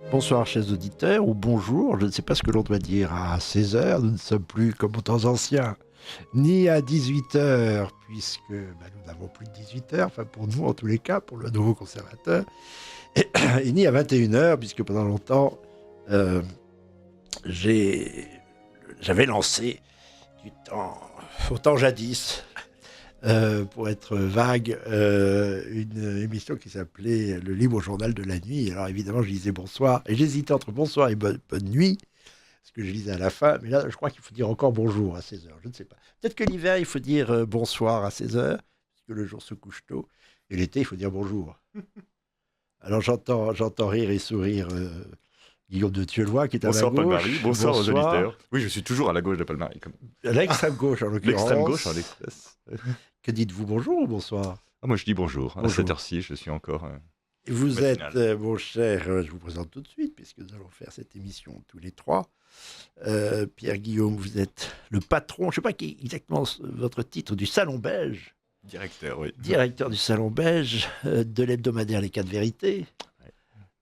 Bonsoir chers auditeurs, ou bonjour, je ne sais pas ce que l'on doit dire à 16 heures, nous ne sommes plus comme aux temps anciens, ni à 18 heures, puisque nous n'avons plus de 18 heures, enfin pour nous en tous les cas, pour le nouveau conservateur, et ni à 21 heures, puisque pendant longtemps, euh, j'avais lancé du temps, au temps jadis, pour être vague, une émission qui s'appelait Le Libre Journal de la Nuit. Alors évidemment, je disais bonsoir, et j'hésitais entre bonsoir et bonne nuit, ce que je disais à la fin, mais là, je crois qu'il faut dire encore bonjour à 16 heures, je ne sais pas. Peut-être que l'hiver, il faut dire bonsoir à 16 heures, puisque le jour se couche tôt, et l'été, il faut dire bonjour. Alors j'entends rire et sourire Guillaume de Thieulois, qui est à Bonsoir ma gauche. Paul-Marie, bonsoir aux auditeurs. Oui, je suis toujours à la gauche de Paul-Marie. À l'extrême gauche, en l'occurrence. L'extrême gauche, à l'Express. Que dites-vous, bonjour ou bonsoir? Moi je dis bonjour. À Bonjour. cette heure-ci, je suis encore... Vous matinal. êtes, mon cher, je vous présente tout de suite, puisque nous allons faire cette émission tous les trois. Pierre-Guillaume, vous êtes le patron, je ne sais pas qui exactement votre titre, du Salon Belge. Directeur, oui. Directeur du Salon Belge, de l'hebdomadaire Les 4 Vérités.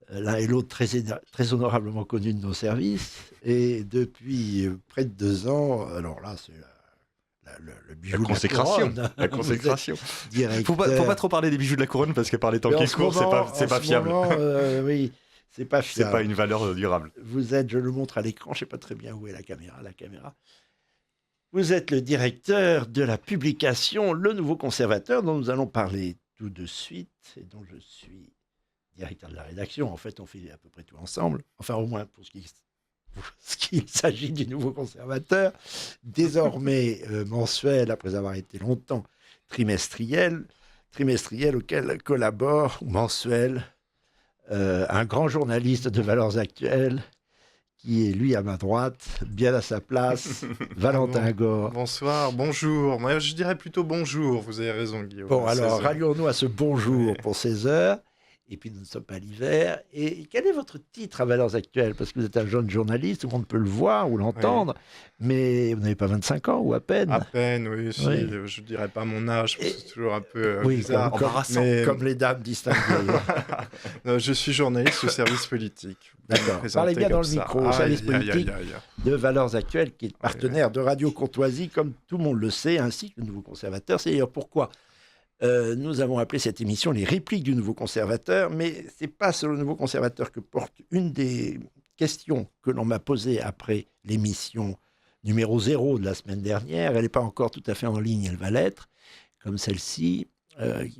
L'un et l'autre très honorablement connus de nos services. Et depuis près de 2 ans, alors là, c'est le bijou La consécration. de la couronne. La consécration. Directeur. Faut pas trop parler des bijoux de la couronne parce que par les temps qui courent, c'est pas fiable. Oui, c'est pas fiable. C'est pas une valeur durable. Vous êtes, je le montre à l'écran, je ne sais pas très bien où est la caméra. Vous êtes le directeur de la publication Le Nouveau Conservateur, dont nous allons parler tout de suite, et dont je suis directeur de la rédaction. En fait, on fait à peu près tout ensemble, enfin au moins pour ce qu'il s'agit du Nouveau Conservateur, désormais mensuel, après avoir été longtemps trimestriel auquel collabore, ou mensuel, un grand journaliste de Valeurs Actuelles, qui est lui à ma droite, bien à sa place, Valentin Gore. Bonsoir, bonjour. Moi, je dirais plutôt bonjour, vous avez raison, Guillaume. Bon, alors, rallions-nous à ce bonjour pour 16 heures. Et puis, nous ne sommes pas l'hiver. Et quel est votre titre à Valeurs Actuelles? Parce que vous êtes un jeune journaliste, tout le monde peut le voir ou l'entendre, mais vous n'avez pas 25 ans ou à peine. À peine, oui. Je ne dirais pas mon âge, parce que c'est toujours un peu bizarre. Comme les dames distinguées. Non, je suis journaliste au service politique. D'accord. Parlez bien dans le micro, au service politique de Valeurs Actuelles, qui est partenaire de Radio Courtoisie, comme tout le monde le sait, ainsi que le Nouveau Conservateur. C'est d'ailleurs pourquoi nous avons appelé cette émission les répliques du Nouveau Conservateur, mais ce n'est pas sur le Nouveau Conservateur que porte une des questions que l'on m'a posées après l'émission numéro 0 de la semaine dernière. Elle n'est pas encore tout à fait en ligne, elle va l'être, comme celle-ci.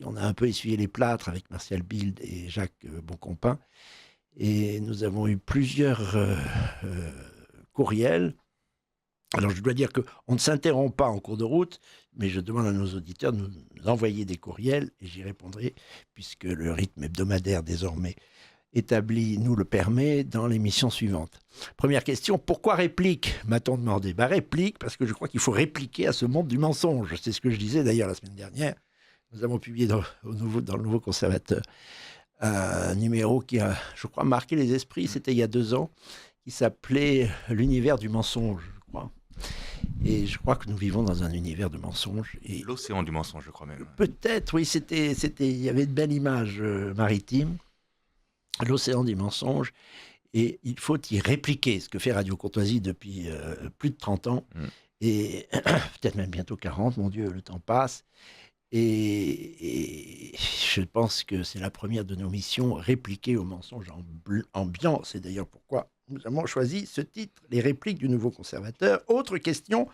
On a un peu essuyé les plâtres avec Martial Bild et Jacques Boncompin, et nous avons eu plusieurs courriels. Alors, je dois dire qu'on ne s'interrompt pas en cours de route, mais je demande à nos auditeurs de nous envoyer des courriels, et j'y répondrai, puisque le rythme hebdomadaire désormais établi nous le permet dans l'émission suivante. Première question, pourquoi réplique, m'a-t-on demandé? Réplique, parce que je crois qu'il faut répliquer à ce monde du mensonge. C'est ce que je disais d'ailleurs la semaine dernière. Nous avons publié dans le Nouveau Conservateur un numéro qui a, je crois, marqué les esprits, c'était il y a 2 ans, qui s'appelait « L'univers du mensonge ». Et je crois que nous vivons dans un univers de mensonges. Et l'océan du mensonge, je crois même. Peut-être, oui, il y avait une belle image maritime, l'océan du mensonge, et il faut y répliquer, ce que fait Radio Courtoisie depuis plus de 30 ans, et peut-être même bientôt 40, mon Dieu, le temps passe. Et je pense que c'est la première de nos missions, répliquer aux mensonges ambiants. C'est d'ailleurs pourquoi nous avons choisi ce titre, les répliques du Nouveau Conservateur. Autre question,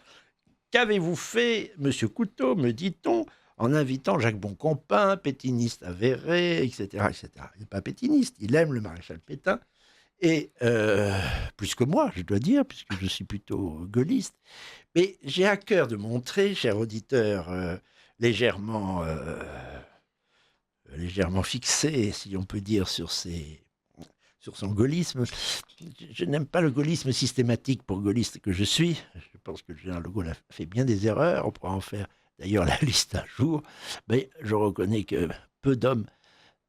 qu'avez-vous fait, monsieur Couteau, me dit-on, en invitant Jacques Boncompin, pétiniste avéré, etc., etc. Il n'est pas pétiniste, il aime le maréchal Pétain, et plus que moi, je dois dire, puisque je suis plutôt gaulliste. Mais j'ai à cœur de montrer, cher auditeur, légèrement fixé, si on peut dire, sur son gaullisme. Je n'aime pas le gaullisme systématique pour gaulliste que je suis. Je pense que le général de Gaulle a fait bien des erreurs. On pourra en faire d'ailleurs la liste un jour. Mais je reconnais que peu d'hommes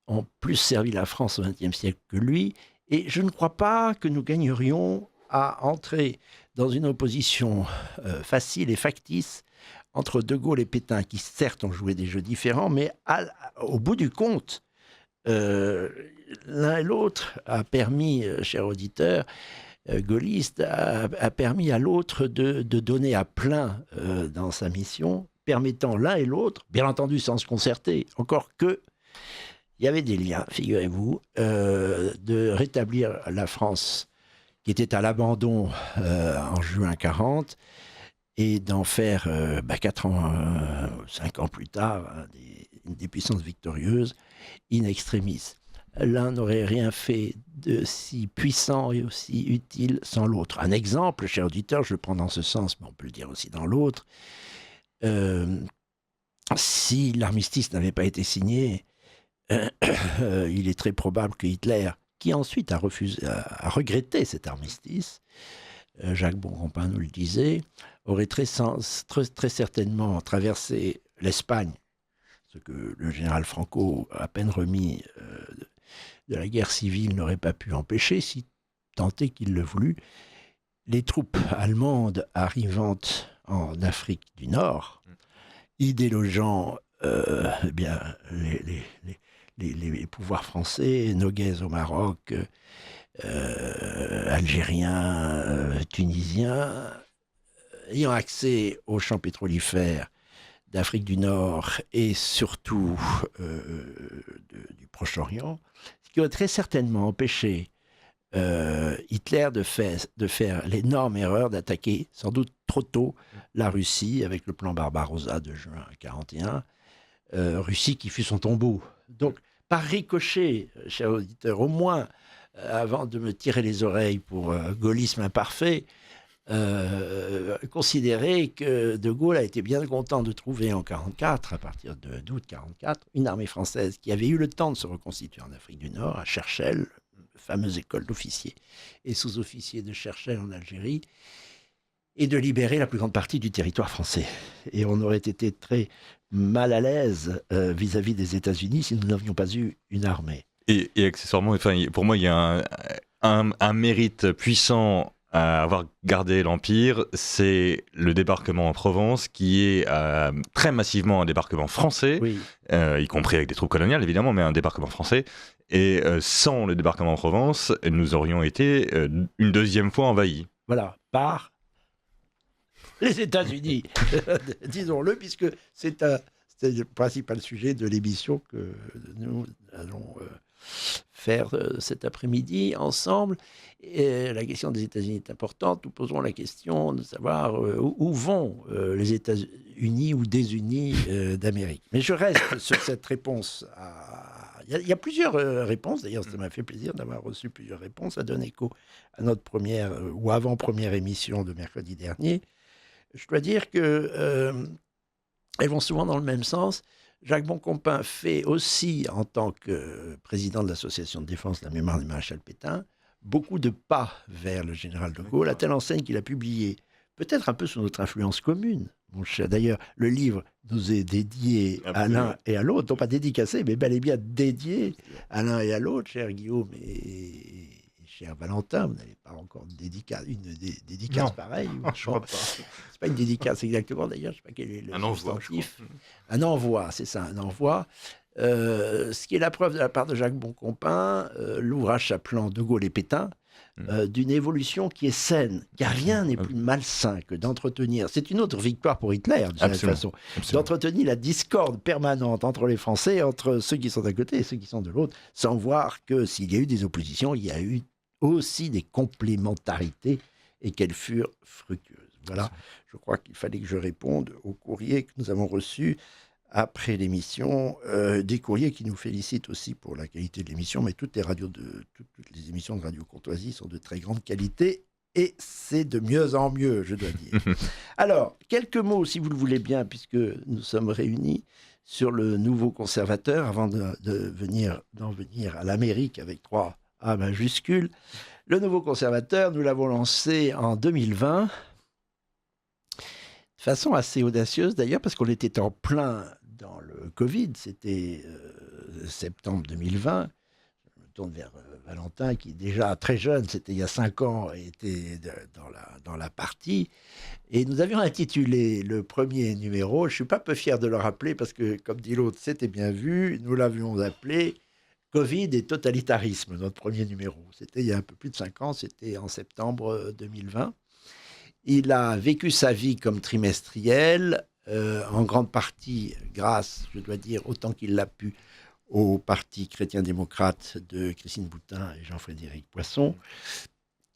ont plus servi la France au XXe siècle que lui. Et je ne crois pas que nous gagnerions à entrer dans une opposition facile et factice entre De Gaulle et Pétain, qui certes ont joué des jeux différents, mais au bout du compte, l'un et l'autre a permis, cher auditeur, gaulliste, a permis à l'autre de donner à plein dans sa mission, permettant l'un et l'autre, bien entendu sans se concerter, encore que il y avait des liens, figurez-vous, de rétablir la France qui était à l'abandon en juin 40 et d'en faire 5 ans plus tard des puissances victorieuses in extremis. L'un n'aurait rien fait de si puissant et aussi utile sans l'autre. Un exemple, cher auditeur, je le prends dans ce sens, mais on peut le dire aussi dans l'autre. Si l'armistice n'avait pas été signé, il est très probable que Hitler, qui ensuite a regretté cet armistice, Jacques Boncompin nous le disait, aurait très certainement traversé l'Espagne, ce que le général Franco, à peine remis de la guerre civile, n'aurait pas pu empêcher, si tant est qu'il le voulut. Les troupes allemandes arrivant en Afrique du Nord, y délogeant les pouvoirs français, noguais au Maroc, algériens, tunisiens, ayant accès aux champs pétrolifères d'Afrique du Nord et surtout du Proche-Orient, ce qui aurait très certainement empêché Hitler de faire l'énorme erreur d'attaquer sans doute trop tôt la Russie avec le plan Barbarossa de juin 1941, Russie qui fut son tombeau. Donc, par ricochet, cher auditeur, au moins, avant de me tirer les oreilles pour gaullisme imparfait, considérer que De Gaulle a été bien content de trouver en 1944, à partir d'août 1944, une armée française qui avait eu le temps de se reconstituer en Afrique du Nord, à Cherchell, fameuse école d'officiers et sous-officiers de Cherchell en Algérie, et de libérer la plus grande partie du territoire français. Et on aurait été très mal à l'aise vis-à-vis des États-Unis si nous n'avions pas eu une armée. Et accessoirement, enfin, pour moi, il y a un mérite puissant à avoir gardé l'Empire, c'est le débarquement en Provence, qui est très massivement un débarquement français, oui. Y compris avec des troupes coloniales, évidemment, mais un débarquement français. Et sans le débarquement en Provence, nous aurions été une deuxième fois envahis. Voilà, par les États-Unis, disons-le, puisque c'est le principal sujet de l'émission que nous allons faire cet après-midi ensemble. Et la question des États-Unis est importante. Nous posons la question de savoir où vont les États-Unis ou désunis d'Amérique. Mais je reste sur cette réponse. Il y a plusieurs réponses. D'ailleurs, ça m'a fait plaisir d'avoir reçu plusieurs réponses. Ça donne écho à notre première ou avant-première émission de mercredi dernier. Je dois dire qu'elles vont souvent dans le même sens. Jacques Boncompin fait aussi, en tant que président de l'Association de défense de la mémoire du maréchal Pétain, beaucoup de pas vers le général de Gaulle, à telle enseigne qu'il a publié, peut-être un peu sous notre influence commune, mon cher. D'ailleurs, le livre nous est dédié à l'un et à l'autre, non pas dédicacé, mais bel et bien dédié à l'un et à l'autre, cher Guillaume et cher Valentin. Vous n'avez pas encore une dédicace pareille. Je crois pas. C'est pas une dédicace exactement, d'ailleurs, je ne sais pas quel est le substantif. Un envoi, c'est ça, un envoi. Ce qui est la preuve de la part de Jacques Boncompin, l'ouvrage s'appelant De Gaulle et Pétain, d'une évolution qui est saine, car rien n'est plus malsain que d'entretenir, c'est une autre victoire pour Hitler, de cette façon, d'entretenir la discorde permanente entre les Français, entre ceux qui sont d'un côté et ceux qui sont de l'autre, sans voir que s'il y a eu des oppositions, il y a eu aussi des complémentarités et qu'elles furent fructueuses. Voilà, je crois qu'il fallait que je réponde au courrier que nous avons reçu après l'émission, des courriers qui nous félicitent aussi pour la qualité de l'émission, mais toutes les émissions de Radio Courtoisie sont de très grande qualité et c'est de mieux en mieux, je dois dire. Alors, quelques mots, si vous le voulez bien, puisque nous sommes réunis, sur le nouveau conservateur, avant d'en venir à l'Amérique avec 3 A majuscules. Le nouveau conservateur, nous l'avons lancé en 2020, de façon assez audacieuse d'ailleurs, parce qu'on était en plein dans le Covid, c'était septembre 2020. Je me tourne vers Valentin, qui est déjà très jeune, c'était il y a 5 ans, était dans la partie. Et nous avions intitulé le premier numéro, je ne suis pas peu fier de le rappeler, parce que, comme dit l'autre, c'était bien vu, nous l'avions appelé Covid et totalitarisme, notre premier numéro. C'était il y a un peu plus de 5 ans, c'était en septembre 2020. Il a vécu sa vie comme trimestriel, en grande partie grâce, je dois dire, autant qu'il l'a pu, au Parti chrétien-démocrate de Christine Boutin et Jean-Frédéric Poisson.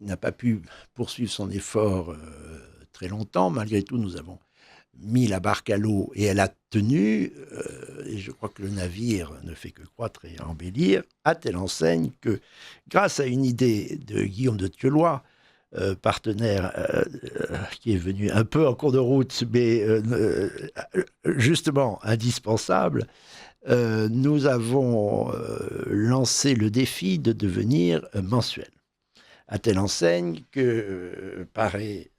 Il n'a pas pu poursuivre son effort très longtemps. Malgré tout, nous avons mis la barque à l'eau et elle a tenu. Et je crois que le navire ne fait que croître et embellir, à telle enseigne que, grâce à une idée de Guillaume de Thieulois, partenaire qui est venu un peu en cours de route, mais justement indispensable, nous avons lancé le défi de devenir mensuel. À telle enseigne que paraît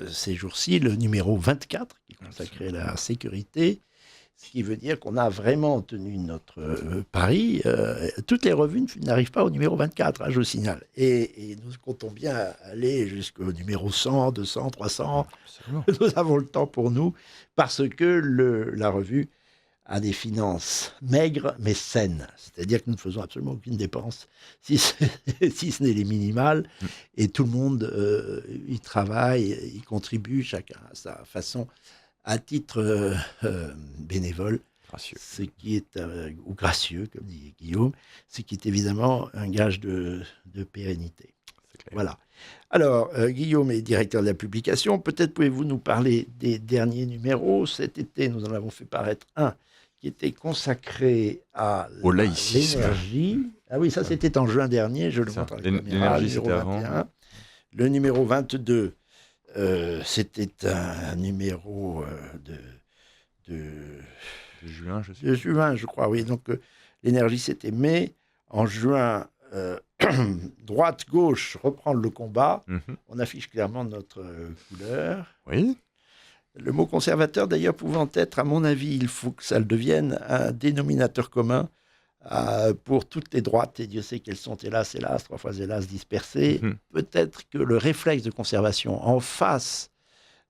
ces jours-ci le numéro 24, qui est consacré à la sécurité, ce qui veut dire qu'on a vraiment tenu notre pari. Toutes les revues n'arrivent pas au numéro 24, je vous signale. Et nous comptons bien aller jusqu'au numéro 100, 200, 300. Absolument. Nous avons le temps pour nous, parce que la revue a des finances maigres mais saines. C'est-à-dire que nous ne faisons absolument aucune dépense, si ce n'est les minimales. Et tout le monde y travaille, y contribue, chacun à sa façon, à titre bénévole, gracieux. Ce qui est, ou gracieux, comme dit Guillaume, ce qui est évidemment un gage de pérennité. Voilà. Alors, Guillaume est directeur de la publication. Peut-être pouvez-vous nous parler des derniers numéros. Cet été, nous en avons fait paraître un qui était consacré à l'énergie. Ah oui, ça c'était en juin dernier, je le montre à la caméra. L'énergie, c'était avant. Le numéro 22, c'était un numéro de juin, je sais. De juin, je crois, oui. Donc, l'énergie, c'était mai. En juin, droite-gauche, reprendre le combat. On affiche clairement notre couleur. Oui. Le mot conservateur, d'ailleurs, pouvant être, à mon avis, il faut que ça le devienne, un dénominateur commun pour toutes les droites, et Dieu sait qu'elles sont, hélas, trois fois hélas, dispersées. Peut-être que le réflexe de conservation en face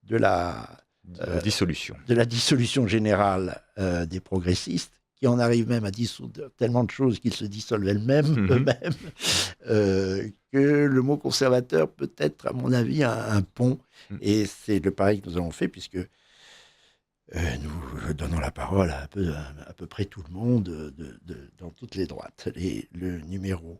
de la dissolution générale des progressistes, qui en arrivent même à dissoudre tellement de choses qu'ils se dissolvent eux-mêmes, que le mot conservateur peut être, à mon avis, un pont. Et c'est le pari que nous avons fait, puisque nous donnons la parole à peu près tout le monde, dans toutes les droites. Le numéro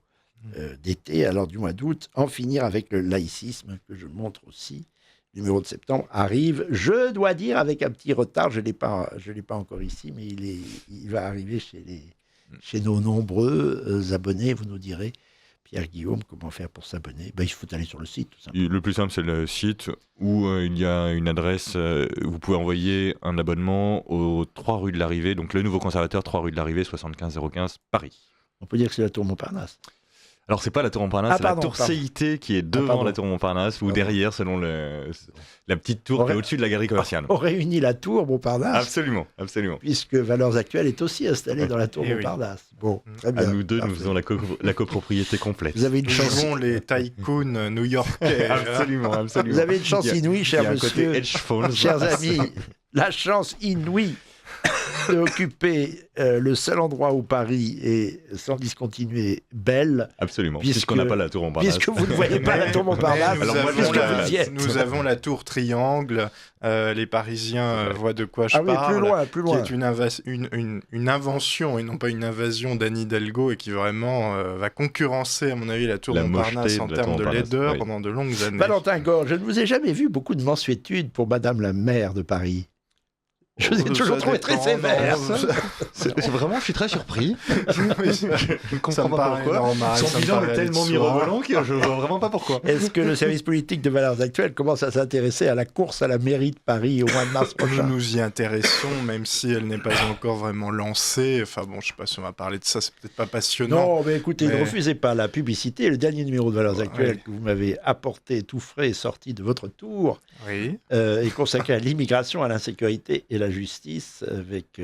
d'été, alors du mois d'août, en finir avec le laïcisme, que je montre aussi. Le numéro de septembre arrive, je dois dire, avec un petit retard. Je ne l'ai pas encore ici, mais il va arriver chez nos nombreux abonnés. Vous nous direz, Pierre-Guillaume, comment faire pour s'abonner? Il faut aller sur le site, tout simplement. Le plus simple, c'est le site où il y a une adresse. Vous pouvez envoyer un abonnement aux 3 rue de l'Arrivée, donc le Nouveau Conservateur, 3 rue de l'Arrivée, 75 015, Paris. On peut dire que c'est la tour Montparnasse. Alors, c'est pas la tour Montparnasse, c'est la tour CIT qui est devant la tour Montparnasse, ou derrière, selon la petite tour qui est au-dessus de la galerie commerciale. On réunit la tour Montparnasse. Absolument, absolument. Puisque Valeurs Actuelles est aussi installée dans la tour Montparnasse. Oui. Bon, très bien. À nous deux, nous faisons la copropriété complète. Vous avez une chance. Nous jouons les tycoons new-yorkais. Absolument, absolument. Vous avez une chance inouïe, cher monsieur. Chers amis, la chance inouïe d'occuper le seul endroit où Paris est sans discontinuer belle. Absolument, puisqu'on n'a pas la tour Montparnasse. Puisque vous ne voyez pas la tour Montparnasse. Nous avons la tour Triangle. Les Parisiens voient de quoi je parle. Plus loin. Qui est une invention et non pas une invasion d'Anne Hidalgo, et qui vraiment va concurrencer, à mon avis, la tour Montparnasse en termes de laideur pendant de longues années. Valentin Gorge, je ne vous ai jamais vu beaucoup de mansuétude pour Madame la maire de Paris. Je vous ai toujours trouvé très sévère. Vraiment, je suis très surpris. Je ne comprends pas pourquoi. Son bilan est tellement mirobolant que je ne vois vraiment pas pourquoi. Est-ce que le service politique de Valeurs Actuelles commence à s'intéresser à la course à la mairie de Paris au mois de mars prochain? Nous nous y intéressons, même si elle n'est pas encore vraiment lancée. Enfin bon, je ne sais pas si on va parler de ça, c'est peut-être pas passionnant. Non, mais écoutez, ne refusez pas la publicité. Le dernier numéro de Valeurs Actuelles que vous m'avez apporté, tout frais, sorti de votre tour, est consacré à l'immigration, à l'insécurité et la justice, avec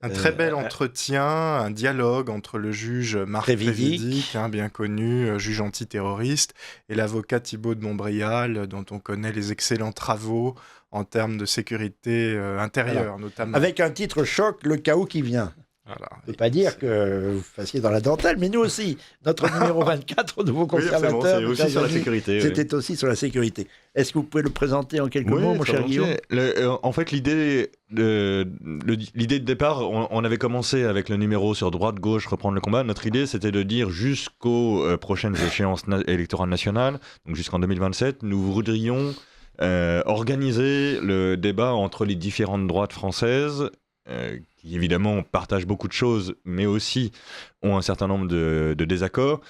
un très bel entretien, un dialogue entre le juge Marc Trévidic, bien connu, juge antiterroriste, et l'avocat Thibault de Montbrial, dont on connaît les excellents travaux en termes de sécurité intérieure, notamment. Avec un titre choc, Le chaos qui vient. Voilà. On ne peut pas dire que vous fassiez dans la dentelle, mais nous aussi, notre numéro 24 au nouveau conservateur, c'est aussi sur la sécurité. c'était aussi sur la sécurité. Est-ce que vous pouvez le présenter en quelques mots, mon cher Guillaume ? En fait, l'idée de départ, on avait commencé avec le numéro sur droite-gauche, reprendre le combat. Notre idée, c'était de dire jusqu'aux prochaines échéances électorales nationales, donc jusqu'en 2027, nous voudrions organiser le débat entre les différentes droites françaises, qui évidemment partagent beaucoup de choses, mais aussi ont un certain nombre de désaccords,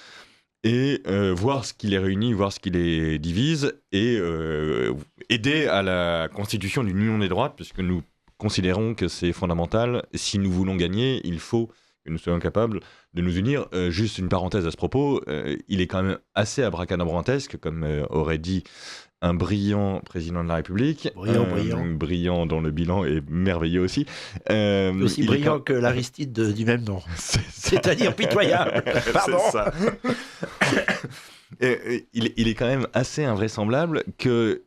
et voir ce qui les réunit, voir ce qui les divise, et aider à la constitution d'une union des droites, puisque nous considérons que c'est fondamental. Si nous voulons gagner, il faut que nous soyons capables de nous unir. Juste une parenthèse à ce propos, il est quand même assez abracadabrantesque, comme aurait dit un brillant président de la République. Brillant dont le bilan est merveilleux aussi. Aussi brillant que l'Aristide du même nom. C'est-à-dire pitoyable. Pardon. C'est ça. Il est quand même assez invraisemblable que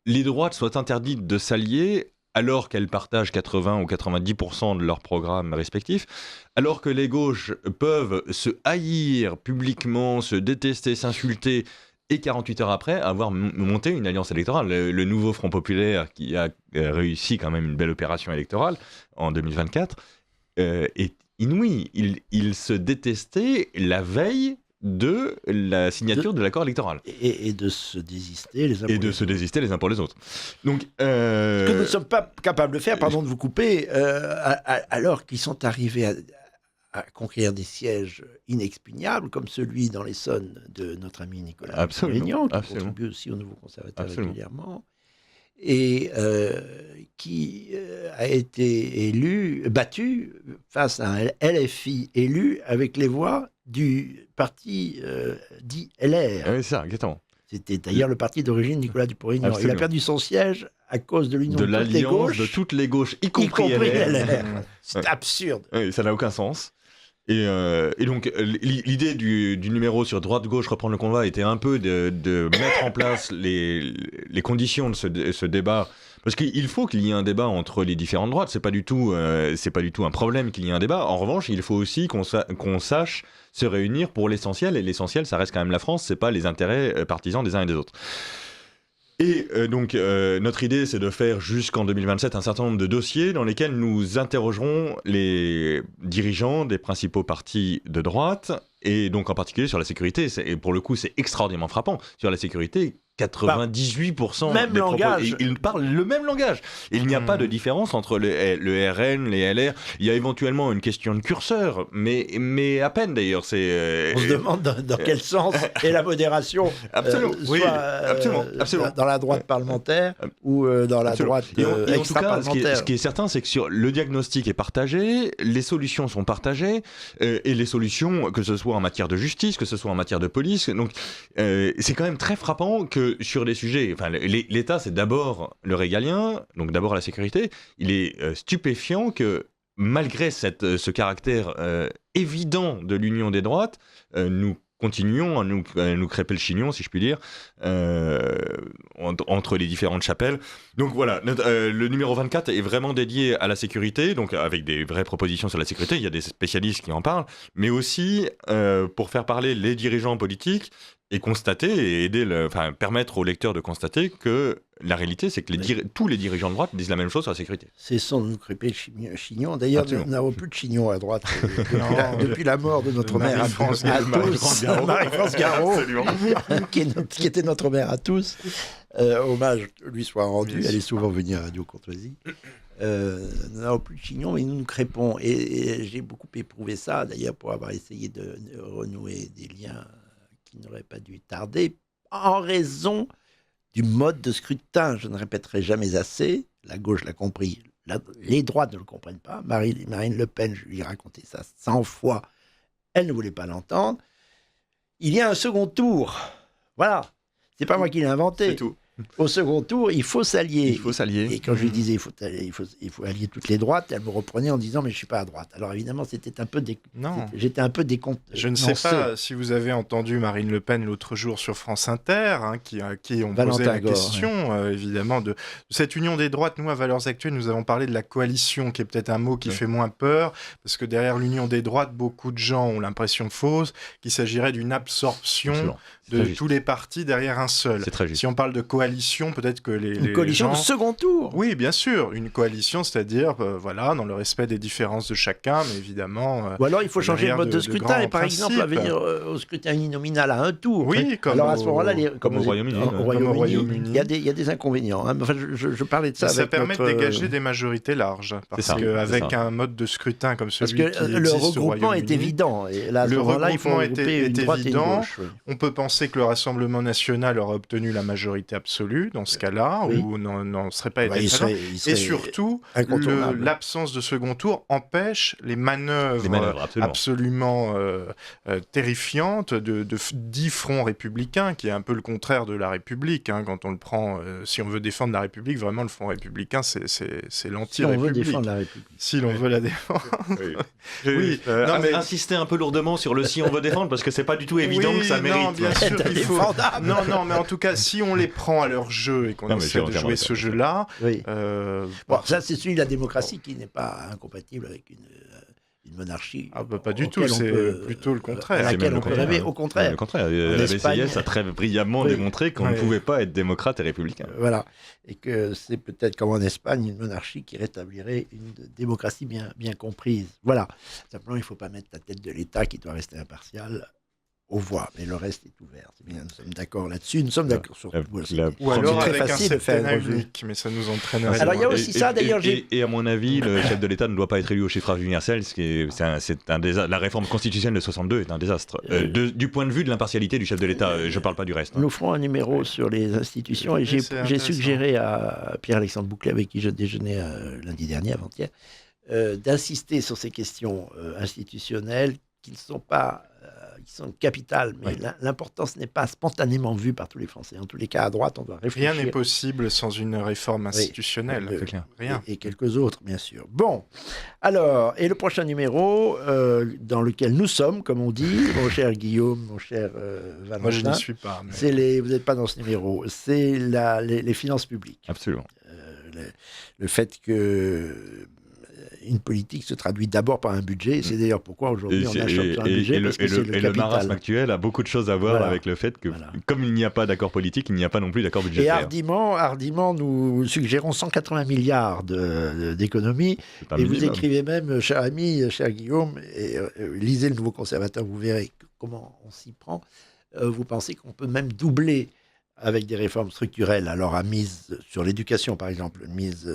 les droites soient interdites de s'allier alors qu'elles partagent 80 ou 90% de leurs programmes respectifs, alors que les gauches peuvent se haïr publiquement, se détester, s'insulter, et 48 heures après, avoir monté une alliance électorale. Le nouveau Front Populaire, qui a réussi quand même une belle opération électorale en 2024, est inouï. Il se détestait la veille de la signature de l'accord électoral. Et de se désister les uns pour les autres. Et de se désister les uns pour les autres. Donc, Ce que nous ne sommes pas capables de faire, pardon de vous couper, alors qu'ils sont arrivés à conquérir des sièges inexpugnables, comme celui dans l'Essonne de notre ami Nicolas Dupont-Aignan, qui contribue aussi au Nouveau Conservateur régulièrement, et qui a été battu face à un LFI élu avec les voix du parti dit LR. Oui, c'est ça, exactement. C'était d'ailleurs le parti d'origine de Nicolas Dupont-Aignan. Il a perdu son siège à cause de l'union de l'alliance de toutes les gauches, y compris LR. C'est absurde. Oui, ça n'a aucun sens. Et donc, l'idée du numéro sur droite-gauche, reprendre le combat, était un peu de mettre en place les conditions de ce débat. Parce qu'il faut qu'il y ait un débat entre les différentes droites. C'est pas du tout un problème qu'il y ait un débat. En revanche, il faut aussi qu'on sache se réunir pour l'essentiel. Et l'essentiel, ça reste quand même la France. C'est pas les intérêts partisans des uns et des autres. Et donc, notre idée, c'est de faire jusqu'en 2027 un certain nombre de dossiers dans lesquels nous interrogerons les dirigeants des principaux partis de droite, et donc en particulier sur la sécurité. Et pour le coup, c'est extraordinairement frappant. Sur la sécurité, 98% même des langage. Ils parlent le même langage. Il n'y a pas de différence entre le RN, les LR. Il y a éventuellement une question de curseur, mais à peine d'ailleurs. On se demande dans quel sens est la modération. Absolument. Absolument. Dans la droite parlementaire ou dans la droite extra-parlementaire. Ce qui est certain, c'est que sur le diagnostic est partagé, les solutions sont partagées, et les solutions, que ce soit en matière de justice, que ce soit en matière de police. Donc, c'est quand même très frappant que sur des sujets, enfin, l'État, c'est d'abord le régalien, donc d'abord la sécurité. Il est stupéfiant que, malgré ce caractère évident de l'union des droites, nous continuons à nous crêper le chignon, si je puis dire, entre les différentes chapelles. Donc voilà, le numéro 24 est vraiment dédié à la sécurité, donc avec des vraies propositions sur la sécurité. Il y a des spécialistes qui en parlent, mais aussi pour faire parler les dirigeants politiques et constater et permettre aux lecteurs de constater que la réalité, c'est que tous les dirigeants de droite disent la même chose sur la sécurité. C'est sans nous crêper le chignon. D'ailleurs, nous n'avons plus de chignon à droite depuis la mort de notre mère Marie-France Garot, qui était notre mère à tous. Hommage lui soit rendu. Elle est souvent venue à Radio Courtoisie. Nous n'avons plus de chignon, mais nous crêpons. Et j'ai beaucoup éprouvé ça, d'ailleurs, pour avoir essayé de renouer des liens qui n'aurait pas dû tarder, en raison du mode de scrutin. Je ne répéterai jamais assez, la gauche l'a compris, les droites ne le comprennent pas. Marine Le Pen, je lui ai raconté ça 100 fois, elle ne voulait pas l'entendre. Il y a un second tour, voilà, c'est pas moi qui l'ai inventé. C'est tout. Au second tour, il faut s'allier. Il faut s'allier. Et quand je lui disais il faut allier toutes les droites, elle me reprenait en disant mais je suis pas à droite. Alors évidemment, j'étais un peu décontenancé. Je ne sais pas si vous avez entendu Marine Le Pen l'autre jour sur France Inter, qui ont posé la question, évidemment, de cette union des droites. Nous, à Valeurs Actuelles, nous avons parlé de la coalition, qui est peut-être un mot qui fait moins peur, parce que derrière l'union des droites, beaucoup de gens ont l'impression fausse qu'il s'agirait d'une absorption de tous les partis derrière un seul. C'est très juste. Si on parle de coalition, peut-être que une coalition gens... de second tour. Oui, bien sûr, une coalition, c'est-à-dire, dans le respect des différences de chacun, mais évidemment... Ou alors il faut changer le mode de scrutin, et par exemple, à venir au scrutin uninominal à un tour. Oui, alors à ce moment-là, comme au Royaume-Uni, il y a des inconvénients. Enfin, je parlais de ça. Ça permet de dégager des majorités larges, parce qu'avec un mode de scrutin comme celui qui existe au Royaume-Uni... Le regroupement est évident. Et là, à ce moment-là, il faut regrouper une droite et une gauche. On peut penser que le Rassemblement national aurait obtenu la majorité absolue dans ce cas-là, ou n'en serait pas été et surtout, l'absence de second tour empêche les manœuvres absolument terrifiantes de 10 fronts républicains, qui est un peu le contraire de la République. Quand on le prend, si on veut défendre la République, vraiment le front républicain, c'est l'anti-République. Si on veut défendre la République. Si l'on veut la défendre. Mais insister un peu lourdement sur le si on veut défendre, parce que c'est pas du tout évident que ça mérite. Non, bien sûr, il faut... Non, mais en tout cas, si on les prend à leur jeu et qu'on essaie de jouer ce jeu-là... ça, c'est celui de la démocratie qui n'est pas incompatible avec une monarchie. Pas du tout, c'est plutôt le contraire. À laquelle on peut rêver, au contraire. Le contraire. La BCIS a très brillamment démontré qu'on ne pouvait pas être démocrate et républicain. Voilà. Et que c'est peut-être comme en Espagne, une monarchie qui rétablirait une démocratie bien comprise. Voilà. Simplement, il ne faut pas mettre la tête de l'État qui doit rester impartial aux voix, mais le reste est ouvert. C'est bien, nous sommes d'accord là-dessus. Nous sommes d'accord sur tout. Ou alors avec un septennat unique, mais ça nous entraînerait. Alors il y a aussi ça, d'ailleurs. Et à mon avis, le chef de l'État ne doit pas être élu au suffrage universel, c'est un désastre. La réforme constitutionnelle de 62 est un désastre. Du point de vue de l'impartialité du chef de l'État, je ne parle pas du reste. Nous ferons un numéro sur les institutions, et j'ai suggéré à Pierre-Alexandre Bouclet, avec qui je déjeunais lundi dernier, avant-hier, d'insister sur ces questions institutionnelles qui sont capitales, mais l'importance n'est pas spontanément vue par tous les Français. En tous les cas, à droite, on doit réfléchir. Rien n'est possible sans une réforme institutionnelle. Rien. Et quelques autres, bien sûr. Bon, alors, et le prochain numéro, dans lequel nous sommes, comme on dit, mon cher Guillaume, mon cher Valentin. Moi, je n'y suis pas. Mais... Vous n'êtes pas dans ce numéro. C'est les finances publiques. Absolument. Le fait que... une politique se traduit d'abord par un budget, et c'est d'ailleurs pourquoi aujourd'hui on achoppe sur un budget, parce que c'est le capital. Le marasme actuel a beaucoup de choses à voir avec le fait que, comme il n'y a pas d'accord politique, il n'y a pas non plus d'accord budgétaire. Et hardiment, nous suggérons 180 milliards d'économies, et vous écrivez même, cher ami, cher Guillaume, et lisez le Nouveau Conservateur, vous verrez comment on s'y prend, vous pensez qu'on peut même doubler avec des réformes structurelles, alors à mise sur l'éducation, par exemple, mise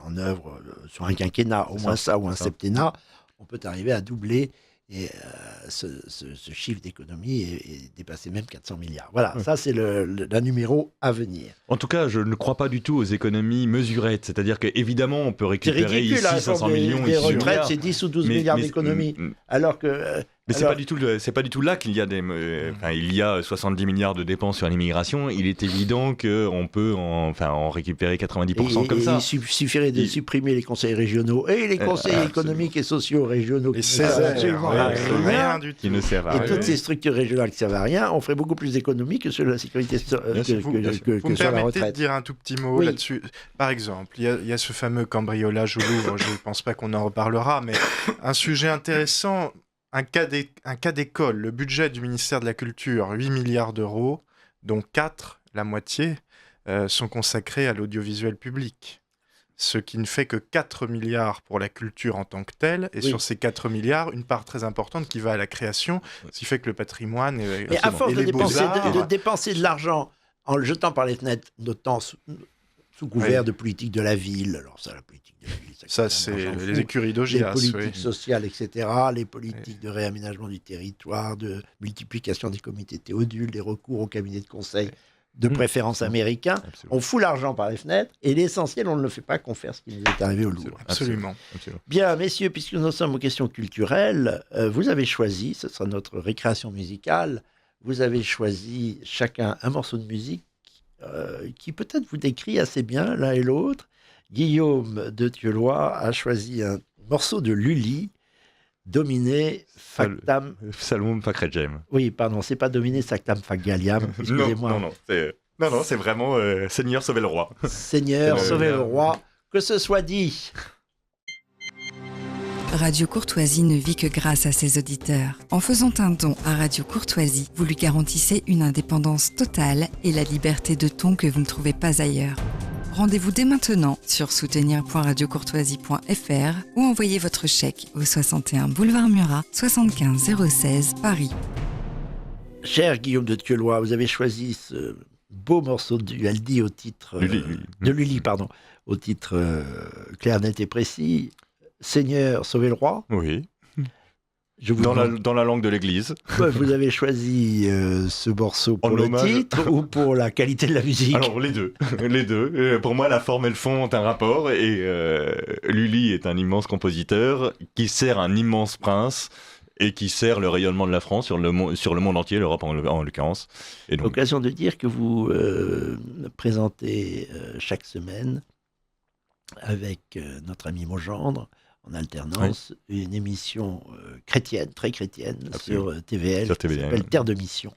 en œuvre sur un quinquennat, au moins ça, ou un septennat, on peut arriver à doubler et ce chiffre d'économie et dépasser même 400 milliards. Voilà, ça c'est le numéro à venir. En tout cas, je ne crois pas du tout aux économies mesurettes, c'est-à-dire qu'évidemment, on peut récupérer ici 500 millions, les retraites, c'est 10 ou 12 milliards d'économies, alors que... Mais c'est pas du tout là qu'il y a il y a 70 milliards de dépenses sur l'immigration. Il est évident qu'on peut en récupérer 90% comme ça. Il suffirait de supprimer les conseils régionaux et les conseils économiques et sociaux régionaux qui ne servent rien du tout. Qui ne servent à rien. Et toutes ces structures régionales qui ne servent à rien, on ferait beaucoup plus d'économies que sur la sécurité que vous me sur la retraite. De dire un tout petit mot là-dessus. Par exemple, il y a ce fameux cambriolage au Louvre. Je ne pense pas qu'on en reparlera, mais un sujet intéressant. Un cas d'école, le budget du ministère de la Culture, 8 milliards d'euros, dont 4, la moitié, sont consacrés à l'audiovisuel public. Ce qui ne fait que 4 milliards pour la culture en tant que telle, et sur ces 4 milliards, une part très importante qui va à la création, ce qui fait que le patrimoine et à force de dépenser de l'argent en le jetant par les fenêtres, notamment sous couvert de politique de la ville, alors ça, la politique de la ville, ça c'est les écuries d'Augias, les politiques sociales, etc., les politiques de réaménagement du territoire, de multiplication des comités Théodule, des recours au cabinet de conseil de préférence américain. On fout l'argent par les fenêtres, et l'essentiel, on ne le fait pas confère ce qui nous est arrivé au Louvre. Absolument. Bien, messieurs, puisque nous sommes aux questions culturelles, vous avez choisi, ce sera notre récréation musicale, vous avez choisi chacun un morceau de musique qui peut-être vous décrit assez bien l'un et l'autre. Guillaume de Thieulois a choisi un morceau de Lully, Dominé Factam... Salomon Fakredjem. Oui, pardon, c'est pas Dominé Factam Fagaliam, excusez-moi. Non, c'est vraiment Seigneur, sauvez le roi. Seigneur, sauvez le roi, que ce soit dit. Radio Courtoisie ne vit que grâce à ses auditeurs. En faisant un don à Radio Courtoisie, vous lui garantissez une indépendance totale et la liberté de ton que vous ne trouvez pas ailleurs. Rendez-vous dès maintenant sur soutenir.radiocourtoisie.fr ou envoyez votre chèque au 61 boulevard Murat, 75 016 Paris. Cher Guillaume de Thieulois, vous avez choisi ce beau morceau de Vivaldi au titre de Lully, pardon, au titre clair, net et précis. Seigneur, sauvez le roi. Oui. Dans la langue de l'Église. Vous avez choisi ce morceau pour le titre ou pour la qualité de la musique? Alors, les deux. Les deux. Pour moi, la forme et le fond ont un rapport. Et Lully est un immense compositeur qui sert un immense prince et qui sert le rayonnement de la France sur le monde entier, l'Europe en l'occurrence. Et donc... L'occasion de dire que vous présentez chaque semaine avec notre ami Mogendre, en alternance, une émission chrétienne, très chrétienne, sur TVL, qui s'appelle Terre de Mission,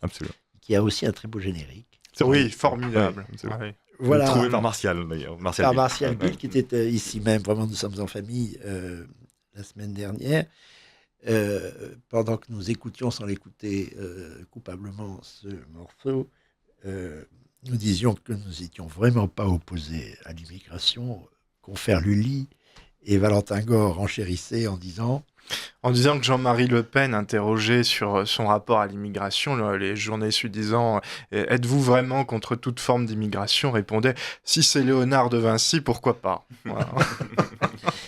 qui a aussi un très beau générique. Oui, formidable. Voilà. Trouvé par Martial, d'ailleurs. Martial Bill, qui était ici même, vraiment, nous sommes en famille, la semaine dernière. Pendant que nous écoutions, sans l'écouter coupablement, ce morceau, nous disions que nous n'étions vraiment pas opposés à l'immigration, confère Lully. Et Valentin Gore enchérissait en disant que Jean-Marie Le Pen, interrogé sur son rapport à l'immigration, les journalistes lui disant « Êtes-vous vraiment contre toute forme d'immigration ?» répondait « Si c'est Léonard de Vinci, pourquoi pas ?» Voilà.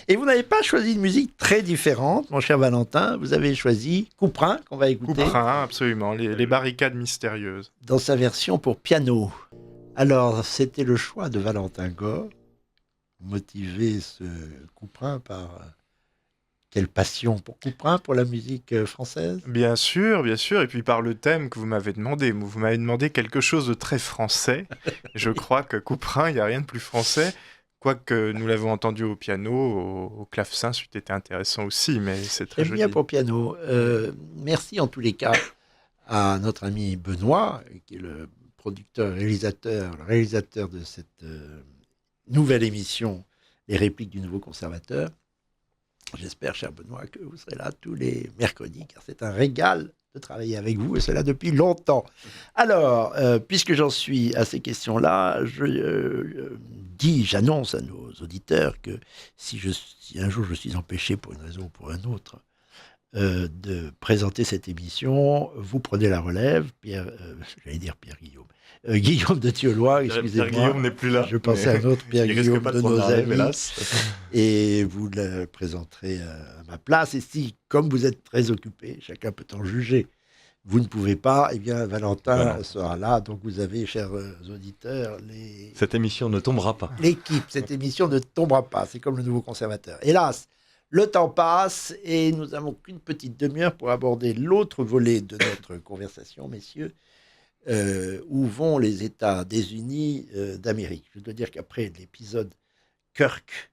Et vous n'avez pas choisi une musique très différente, mon cher Valentin. Vous avez choisi Couperin, qu'on va écouter. Couperin, absolument. Les barricades mystérieuses. Dans sa version pour piano. Alors, c'était le choix de Valentin Gore. Motiver ce Couperin par quelle passion pour Couperin, pour la musique française? Bien sûr, et puis par le thème que vous m'avez demandé. Vous m'avez demandé quelque chose de très français. Je crois que Couperin, il n'y a rien de plus français. Quoique nous l'avons entendu au piano, au clavecin, c'eût été intéressant aussi, mais c'est très joli. J'aime bien pour piano. Merci en tous les cas à notre ami Benoît, qui est le réalisateur de cette nouvelle émission, Les répliques du nouveau conservateur. J'espère, cher Benoît, que vous serez là tous les mercredis, car c'est un régal de travailler avec vous, et c'est là depuis longtemps. Alors, puisque j'en suis à ces questions-là, j'annonce à nos auditeurs que si un jour je suis empêché pour une raison ou pour une autre de présenter cette émission, vous prenez la relève, Pierre Guillaume. Guillaume de Thieulois, excusez-moi. Pierre Guillaume n'est plus là. Je pensais à un autre Pierre Guillaume de nos amis. Hélas. Et vous le présenterez à ma place. Et si, comme vous êtes très occupé, chacun peut en juger, vous ne pouvez pas, eh bien Valentin sera là. Donc vous avez, chers auditeurs, cette émission ne tombera pas. L'équipe, cette émission ne tombera pas. C'est comme le nouveau conservateur. Hélas, le temps passe et nous n'avons qu'une petite demi-heure pour aborder l'autre volet de notre conversation, messieurs. Où vont les États désunis d'Amérique. Je dois dire qu'après l'épisode Kirk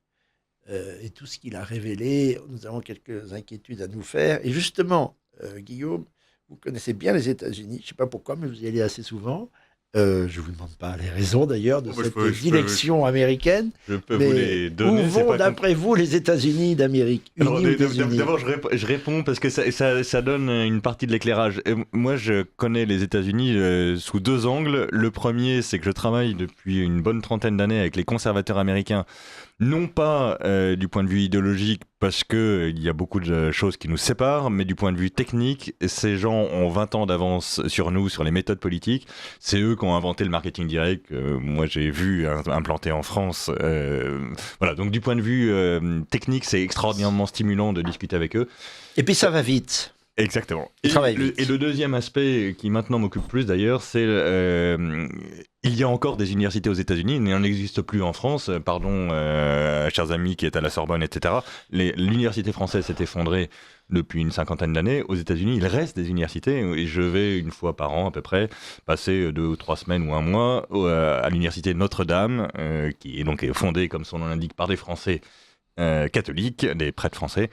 et tout ce qu'il a révélé, nous avons quelques inquiétudes à nous faire. Et justement, Guillaume, vous connaissez bien les États-Unis, je ne sais pas pourquoi, mais vous y allez assez souvent. Je ne vous demande pas les raisons d'ailleurs de cette direction américaine. Je peux vous les donner. Où vont d'après vous les États-Unis d'Amérique? D'abord, je réponds parce que ça donne une partie de l'éclairage. Moi, je connais les États-Unis sous deux angles. Le premier, c'est que je travaille depuis une bonne trentaine d'années avec les conservateurs américains. Non pas du point de vue idéologique, parce qu'il y a beaucoup de choses qui nous séparent, mais du point de vue technique, ces gens ont 20 ans d'avance sur nous, sur les méthodes politiques. C'est eux qui ont inventé le marketing direct. Moi, j'ai vu implanté en France. Voilà, donc du point de vue technique, c'est extraordinairement stimulant de discuter avec eux. Et puis ça va vite. Exactement. Et le deuxième aspect qui maintenant m'occupe plus d'ailleurs, c'est Il y a encore des universités aux États-Unis, il n'en existe plus en France. Pardon, chers amis qui étaient à la Sorbonne, etc. L'université française s'est effondrée depuis une 50aine d'années. Aux États-Unis, il reste des universités et je vais une fois par an à peu près passer 2 ou 3 semaines ou un mois à l'université Notre-Dame, qui est donc fondée, comme son nom l'indique, par des Français catholiques, des prêtres français,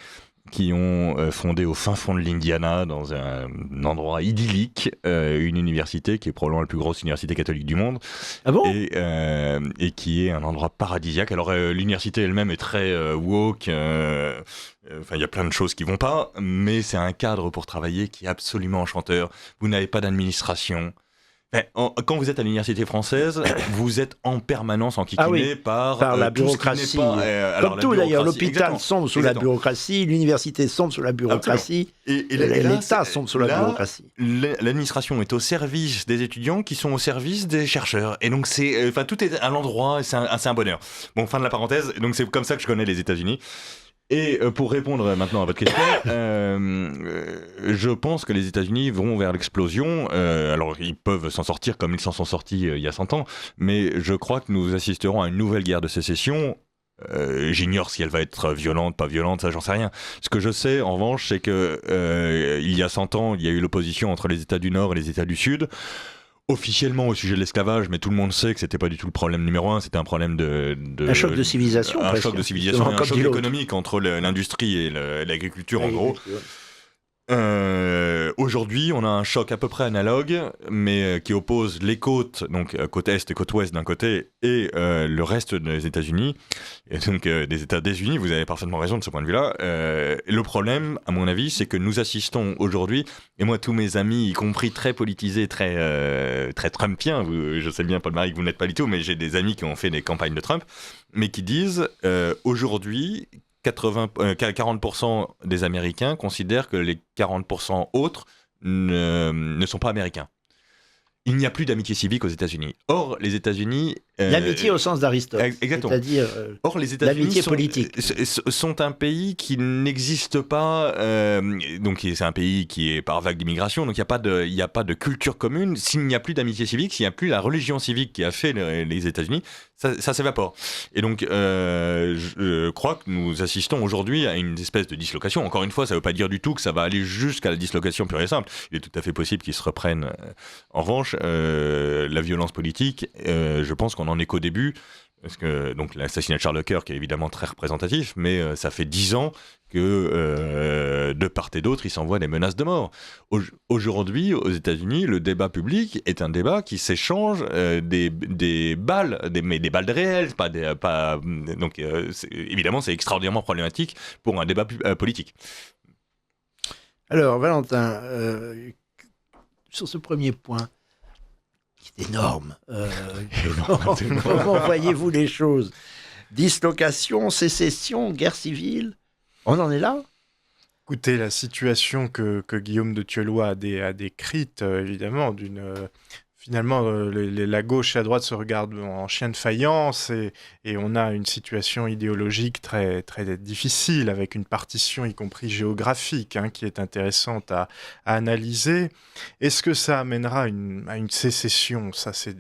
qui ont fondé au fin fond de l'Indiana, dans un endroit idyllique, une université qui est probablement la plus grosse université catholique du monde. Ah bon ? Et qui est un endroit paradisiaque. Alors l'université elle-même est très woke, il y a plein de choses qui vont pas, mais c'est un cadre pour travailler qui est absolument enchanteur. Vous n'avez pas d'administration. Quand vous êtes à l'université française, vous êtes en permanence enquiquiné par la bureaucratie. Comme tout d'ailleurs, l'hôpital sombre sous la bureaucratie, l'université sombre sous la bureaucratie, et l'État sombre sous la bureaucratie. L'administration est au service des étudiants qui sont au service des chercheurs. Et donc, tout est à l'endroit, c'est un bonheur. Bon, fin de la parenthèse. Donc, c'est comme ça que je connais les États-Unis. Et pour répondre maintenant à votre question, je pense que les États-Unis vont vers l'explosion. Alors, ils peuvent s'en sortir comme ils s'en sont sortis il y a 100 ans, mais je crois que nous assisterons à une nouvelle guerre de sécession. J'ignore si elle va être violente, pas violente, ça j'en sais rien. Ce que je sais, en revanche, c'est que il y a 100 ans, il y a eu l'opposition entre les États du Nord et les États du Sud. Officiellement au sujet de l'esclavage, mais tout le monde sait que c'était pas du tout le problème numéro un, c'était un problème un choc de civilisation. Un choc de civilisation, un choc économique entre l'industrie et l'agriculture, en gros. Aujourd'hui, on a un choc à peu près analogue, mais qui oppose les côtes, donc côte est et côte ouest d'un côté, et le reste des États-Unis, et donc des États des Unis. Vous avez parfaitement raison de ce point de vue-là. Le problème, à mon avis, c'est que nous assistons aujourd'hui, et moi, tous mes amis, y compris très politisés, très trumpiens, je sais bien, Paul-Marie, que vous n'êtes pas du tout, mais j'ai des amis qui ont fait des campagnes de Trump, mais qui disent aujourd'hui 40% des Américains considèrent que les 40% autres ne sont pas américains. Il n'y a plus d'amitié civique aux États-Unis. Or, les États-Unis... l'amitié au sens d'Aristote. Exactement. C'est-à-dire or, les États-Unis sont un pays qui n'existe pas... donc, c'est un pays qui est par vague d'immigration, donc il n'y a pas de culture commune. S'il n'y a plus d'amitié civique, s'il n'y a plus la religion civique qui a fait les États-Unis, ça s'évapore. Et donc, je crois que nous assistons aujourd'hui à une espèce de dislocation. Encore une fois, ça ne veut pas dire du tout que ça va aller jusqu'à la dislocation pure et simple. Il est tout à fait possible qu'ils se reprennent. En revanche, la violence politique, je pense qu'on en est qu'au début, parce que donc l'assassinat de Charles Leclerc, qui est évidemment très représentatif, mais ça fait 10 ans que de part et d'autre, ils s'envoient des menaces de mort. Aujourd'hui, aux États-Unis, le débat public est un débat qui s'échange des balles, mais des balles réelles, donc évidemment, c'est extraordinairement problématique pour un débat politique. Alors, Valentin, sur ce premier point, qui est énorme, comment voyez-vous les choses ? Dislocation, sécession, guerre civile, on en est là ? Écoutez, la situation que Guillaume de Thieulois a décrite, évidemment, finalement, la gauche et la droite se regardent en chien de faïence et on a une situation idéologique très, très difficile avec une partition, y compris géographique, qui est intéressante à analyser. Est-ce que ça amènera à une sécession ? Ça, c'est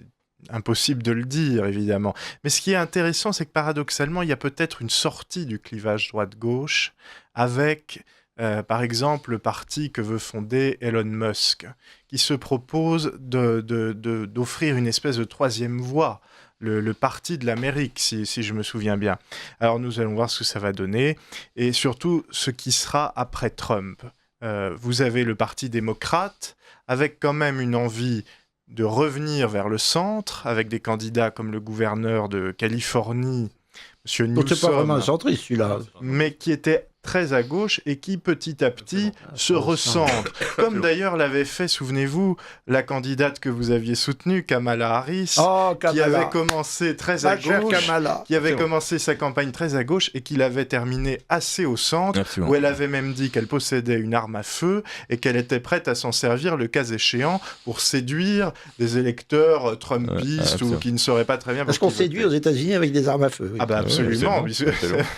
impossible de le dire, évidemment. Mais ce qui est intéressant, c'est que paradoxalement, il y a peut-être une sortie du clivage droite-gauche avec... par exemple, le parti que veut fonder Elon Musk, qui se propose d'offrir une espèce de troisième voie, le parti de l'Amérique, si je me souviens bien. Alors nous allons voir ce que ça va donner, et surtout ce qui sera après Trump. Vous avez le parti démocrate, avec quand même une envie de revenir vers le centre, avec des candidats comme le gouverneur de Californie, M. Newsom. C'est pas vraiment un centriste, celui-là. Mais qui était très à gauche et qui petit à petit se recentre. Comme d'ailleurs l'avait fait, souvenez-vous, la candidate que vous aviez soutenue, Kamala Harris, qui avait commencé très à gauche, qui avait commencé sa campagne très à gauche et qui l'avait terminée assez au centre, où elle avait même dit qu'elle possédait une arme à feu et qu'elle était prête à s'en servir le cas échéant pour séduire des électeurs trumpistes ou qui ne sauraient pas très bien... Parce qu'on séduit aux États-Unis avec des armes à feu. Oui. Ah bah absolument.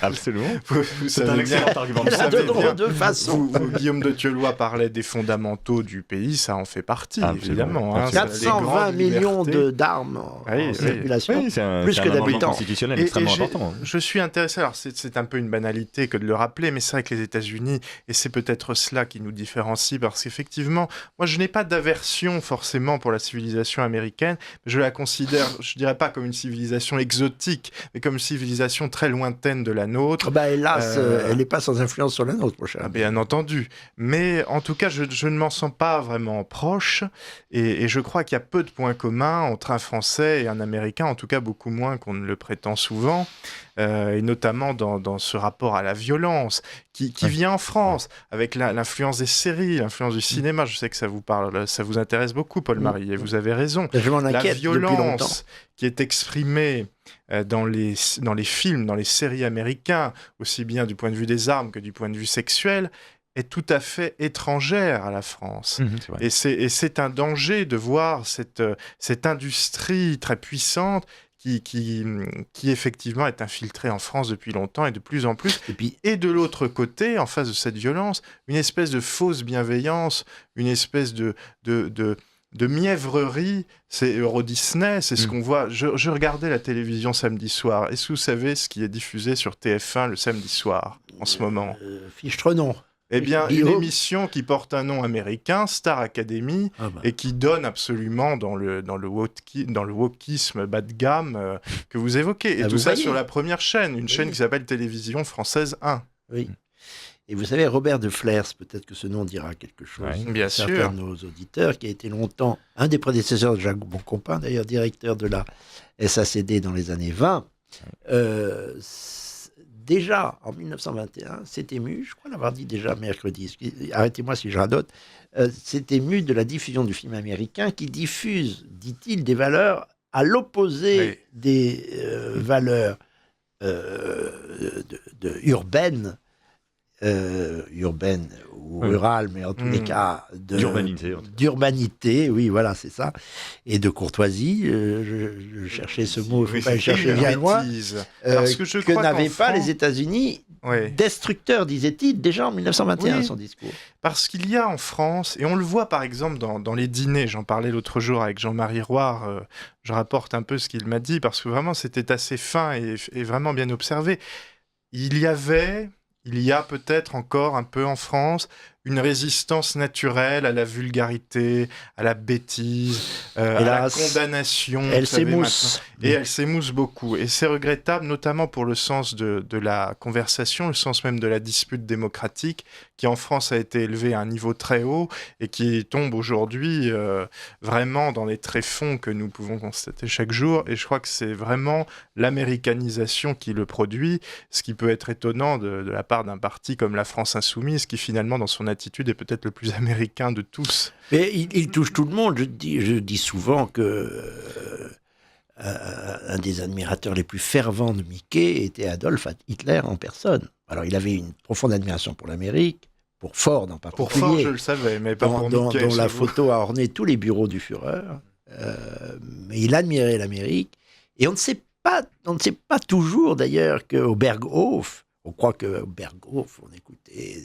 Absolument. Vous savez bien cet argument. Elle a de savez bien, deux façons. Guillaume de Thieulois parlait des fondamentaux du pays, ça en fait partie, évidemment. Hein, 420 millions d'armes en circulation, Oui, c'est plus que d'habitants. Constitutionnel extrêmement important. Je suis intéressé, alors c'est un peu une banalité que de le rappeler, mais c'est vrai que les États-Unis, et c'est peut-être cela qui nous différencie, parce qu'effectivement, moi je n'ai pas d'aversion forcément pour la civilisation américaine, mais je la considère, je dirais pas comme une civilisation exotique, mais comme une civilisation très lointaine de la nôtre. Hélas, elle n'est pas sans influence sur la nôtre, mon cher. Bien entendu, mais en tout cas, je ne m'en sens pas vraiment proche, et je crois qu'il y a peu de points communs entre un Français et un Américain, en tout cas beaucoup moins qu'on ne le prétend souvent, et notamment dans ce rapport à la violence qui vient en France, avec l'influence des séries, l'influence du cinéma. Je sais que ça vous parle, ça vous intéresse beaucoup, Paul-Marie, et vous avez raison. Je m'en inquiète depuis longtemps. La violence qui est exprimée dans les films, dans les séries américains, aussi bien du point de vue des armes que du point de vue sexuel, est tout à fait étrangère à la France. Et c'est un danger de voir cette industrie très puissante qui effectivement est infiltrée en France depuis longtemps et de plus en plus. Et de l'autre côté, en face de cette violence, une espèce de fausse bienveillance, une espèce de mièvrerie. C'est Euro Disney, c'est ce qu'on voit. Je regardais la télévision samedi soir. Est-ce que vous savez ce qui est diffusé sur TF1 le samedi soir, en ce moment Fichtrenon. Eh bien, une émission qui porte un nom américain, Star Academy, et qui donne absolument dans le wokisme bas de gamme que vous évoquez. Et tout ça sur la première chaîne, une chaîne qui s'appelle Télévision Française 1. Oui. Et vous savez, Robert de Flers, peut-être que ce nom dira quelque chose. Bien sûr. Nos auditeurs, qui a été longtemps un des prédécesseurs de Jacques Boncompin, d'ailleurs directeur de la SACD dans les années 20, déjà, en 1921, s'est ému, je crois l'avoir dit déjà mercredi, arrêtez-moi si je radote, s'est ému de la diffusion du film américain qui diffuse, dit-il, des valeurs à l'opposé des valeurs urbaines ou rurales, mais en tous les cas d'urbanité, oui, voilà, c'est ça, et de courtoisie, je cherchais ce mot, il ne faut pas le chercher bien loin, parce que je crois n'avaient pas les États-Unis, destructeurs, disait-il, déjà en 1921, son discours. Parce qu'il y a en France, et on le voit par exemple dans les dyners, j'en parlais l'autre jour avec Jean-Marie Roire, je rapporte un peu ce qu'il m'a dit, parce que vraiment c'était assez fin et vraiment bien observé. Il y a peut-être encore un peu en France une résistance naturelle à la vulgarité, à la bêtise, à la condamnation. Elle s'émousse. Et elle s'émousse beaucoup. Et c'est regrettable, notamment pour le sens de la conversation, le sens même de la dispute démocratique, qui en France a été élevé à un niveau très haut et qui tombe aujourd'hui vraiment dans les tréfonds que nous pouvons constater chaque jour. Et je crois que c'est vraiment l'américanisation qui le produit, ce qui peut être étonnant de la part d'un parti comme la France Insoumise, qui finalement, dans son attitude, est peut-être le plus américain de tous. Mais il touche tout le monde. Je dis souvent que un des admirateurs les plus fervents de Mickey était Adolf Hitler en personne. Alors, il avait une profonde admiration pour l'Amérique, pour Ford en particulier. Pour Ford, je le savais, mais pas pour Mickey. Dont la photo a orné tous les bureaux du Führer. Mais il admirait l'Amérique. Et on ne sait pas toujours, d'ailleurs, qu'au Berghof, on croit qu'au Berghof, on écoutait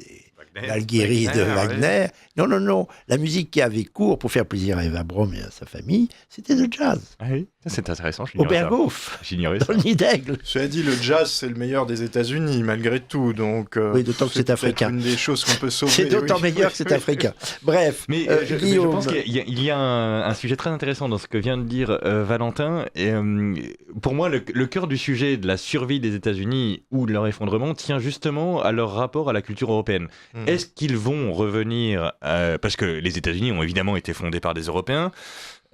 l'Algérie de Wagner. Oui. Non. La musique qui avait cours pour faire plaisir à Eva Braun et à sa famille, c'était le jazz. Ah oui, c'est intéressant. Au Berghof, dans le Nid d'Aigle. Cela dit, le jazz, c'est le meilleur des États-Unis, malgré tout. Donc, oui, d'autant que c'est africain. Une des choses qu'on peut sauver. C'est d'autant meilleur que c'est africain. Bref, mais je pense qu'il y a un sujet très intéressant dans ce que vient de dire Valentin. Et, pour moi, le cœur du sujet de la survie des États-Unis ou de leur effondrement tient justement à leur rapport à la culture européenne. Est-ce qu'ils vont revenir, parce que les États-Unis ont évidemment été fondés par des Européens,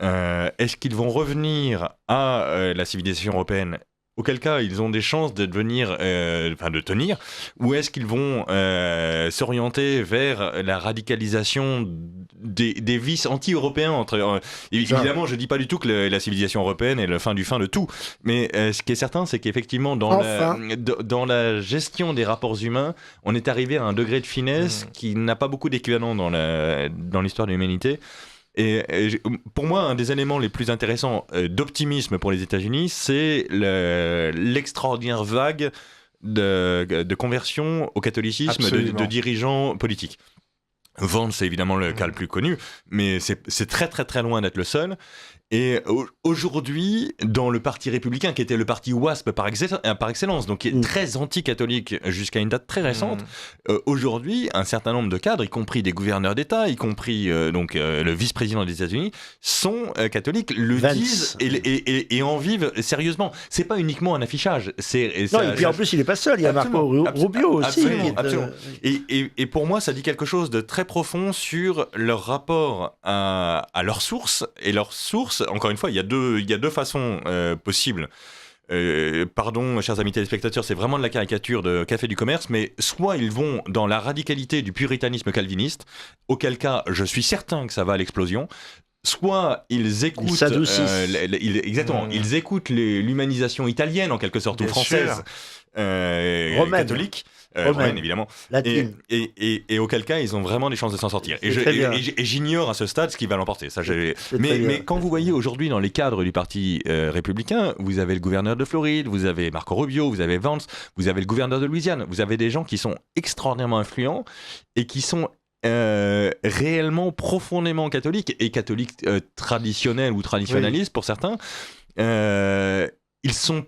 est-ce qu'ils vont revenir à la civilisation européenne, auquel cas ils ont des chances de devenir, de tenir, ou est-ce qu'ils vont s'orienter vers la radicalisation des vices anti-européens évidemment, je dis pas du tout que la civilisation européenne est le fin du fin de tout, mais ce qui est certain, c'est qu'effectivement dans la gestion des rapports humains, on est arrivé à un degré de finesse qui n'a pas beaucoup d'équivalent dans l'histoire de l'humanité. Et pour moi, un des éléments les plus intéressants d'optimisme pour les États-Unis, c'est l'extraordinaire vague de conversion au catholicisme de dirigeants politiques. Vance, c'est évidemment le cas le plus connu, mais c'est très très très loin d'être le seul. Et aujourd'hui, dans le parti républicain, qui était le parti WASP par excellence, donc qui est très anti-catholique jusqu'à une date très récente, aujourd'hui, un certain nombre de cadres, y compris des gouverneurs d'État, y compris le vice-président des États-Unis, sont catholiques, le disent et en vivent sérieusement. C'est pas uniquement un affichage. Et puis en plus, il n'est pas seul, il y a Marco Rubio aussi. Absolument. Et pour moi, ça dit quelque chose de très profond sur leur rapport à leurs sources, et leurs sources. Encore une fois, il y a deux façons possibles. Pardon, chers amis téléspectateurs, c'est vraiment de la caricature de Café du Commerce, mais soit ils vont dans la radicalité du puritanisme calviniste, auquel cas je suis certain que ça va à l'explosion, soit ils écoutent ils écoutent l'humanisation italienne en quelque sorte, ou française, catholique, romaine évidemment, et auquel cas ils ont vraiment des chances de s'en sortir. Et j'ignore à ce stade ce qui va l'emporter. Mais quand vous voyez aujourd'hui dans les cadres du parti républicain, vous avez le gouverneur de Floride, vous avez Marco Rubio, vous avez Vance, vous avez le gouverneur de Louisiane, vous avez des gens qui sont extraordinairement influents et qui sont réellement profondément catholiques, et catholiques traditionnels ou traditionnalistes pour certains. Ils sont.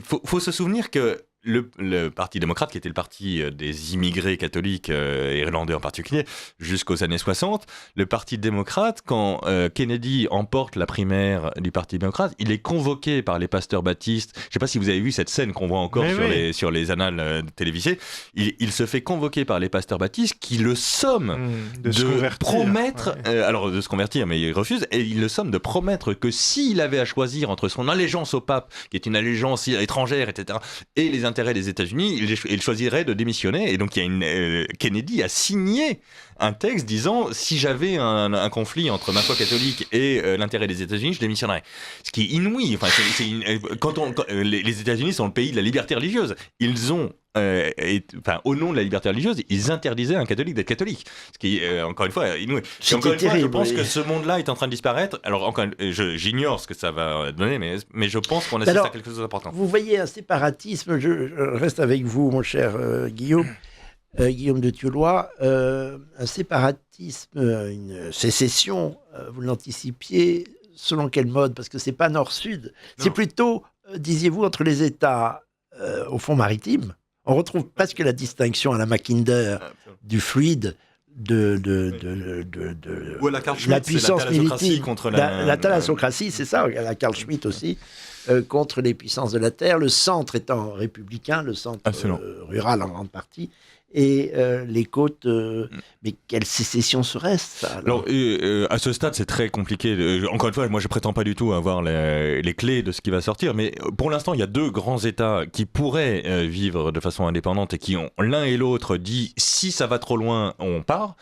Faut se souvenir que le Parti démocrate, qui était le parti des immigrés catholiques, irlandais en particulier, jusqu'aux années 60, le Parti démocrate, quand Kennedy emporte la primaire du Parti démocrate, il est convoqué par les pasteurs baptistes. Je ne sais pas si vous avez vu cette scène qu'on voit encore sur les annales télévisées. Il se fait convoquer par les pasteurs baptistes qui le somment de promettre, alors de se convertir, mais il refuse, et il le somme de promettre que s'il avait à choisir entre son allégeance au pape, qui est une allégeance étrangère, etc., et les intérêts des États-Unis, il choisirait de démissionner. Et donc Kennedy a signé un texte disant: si j'avais un conflit entre ma foi catholique et l'intérêt des États-Unis, je démissionnerais. Ce qui est inouï. Enfin, les États-Unis sont le pays de la liberté religieuse. Ils ont au nom de la liberté religieuse, ils interdisaient à un catholique d'être catholique. Ce qui est, encore une fois, inouï. Encore une fois, je pense que ce monde-là est en train de disparaître. Alors, j'ignore ce que ça va donner, mais je pense qu'on assiste à quelque chose d'important. Vous voyez un séparatisme, je reste avec vous, mon cher Guillaume de Thieulois, un séparatisme, une sécession, vous l'anticipiez, selon quel mode? Parce que c'est pas nord-sud, c'est plutôt, disiez-vous, entre les États au fond maritime. On retrouve presque la distinction à la Mackinder du fluide de la puissance militaire contre la thalassocratie, c'est ça, la Carl Schmitt aussi, contre les puissances de la terre, le centre étant républicain, le centre rural en grande partie, et les côtes, mais quelle sécession serait-ce, ça, alors à ce stade, c'est très compliqué. Encore une fois, moi, je prétends pas du tout avoir les clés de ce qui va sortir, mais pour l'instant, il y a deux grands États qui pourraient vivre de façon indépendante et qui ont l'un et l'autre dit: si ça va trop loin, on part.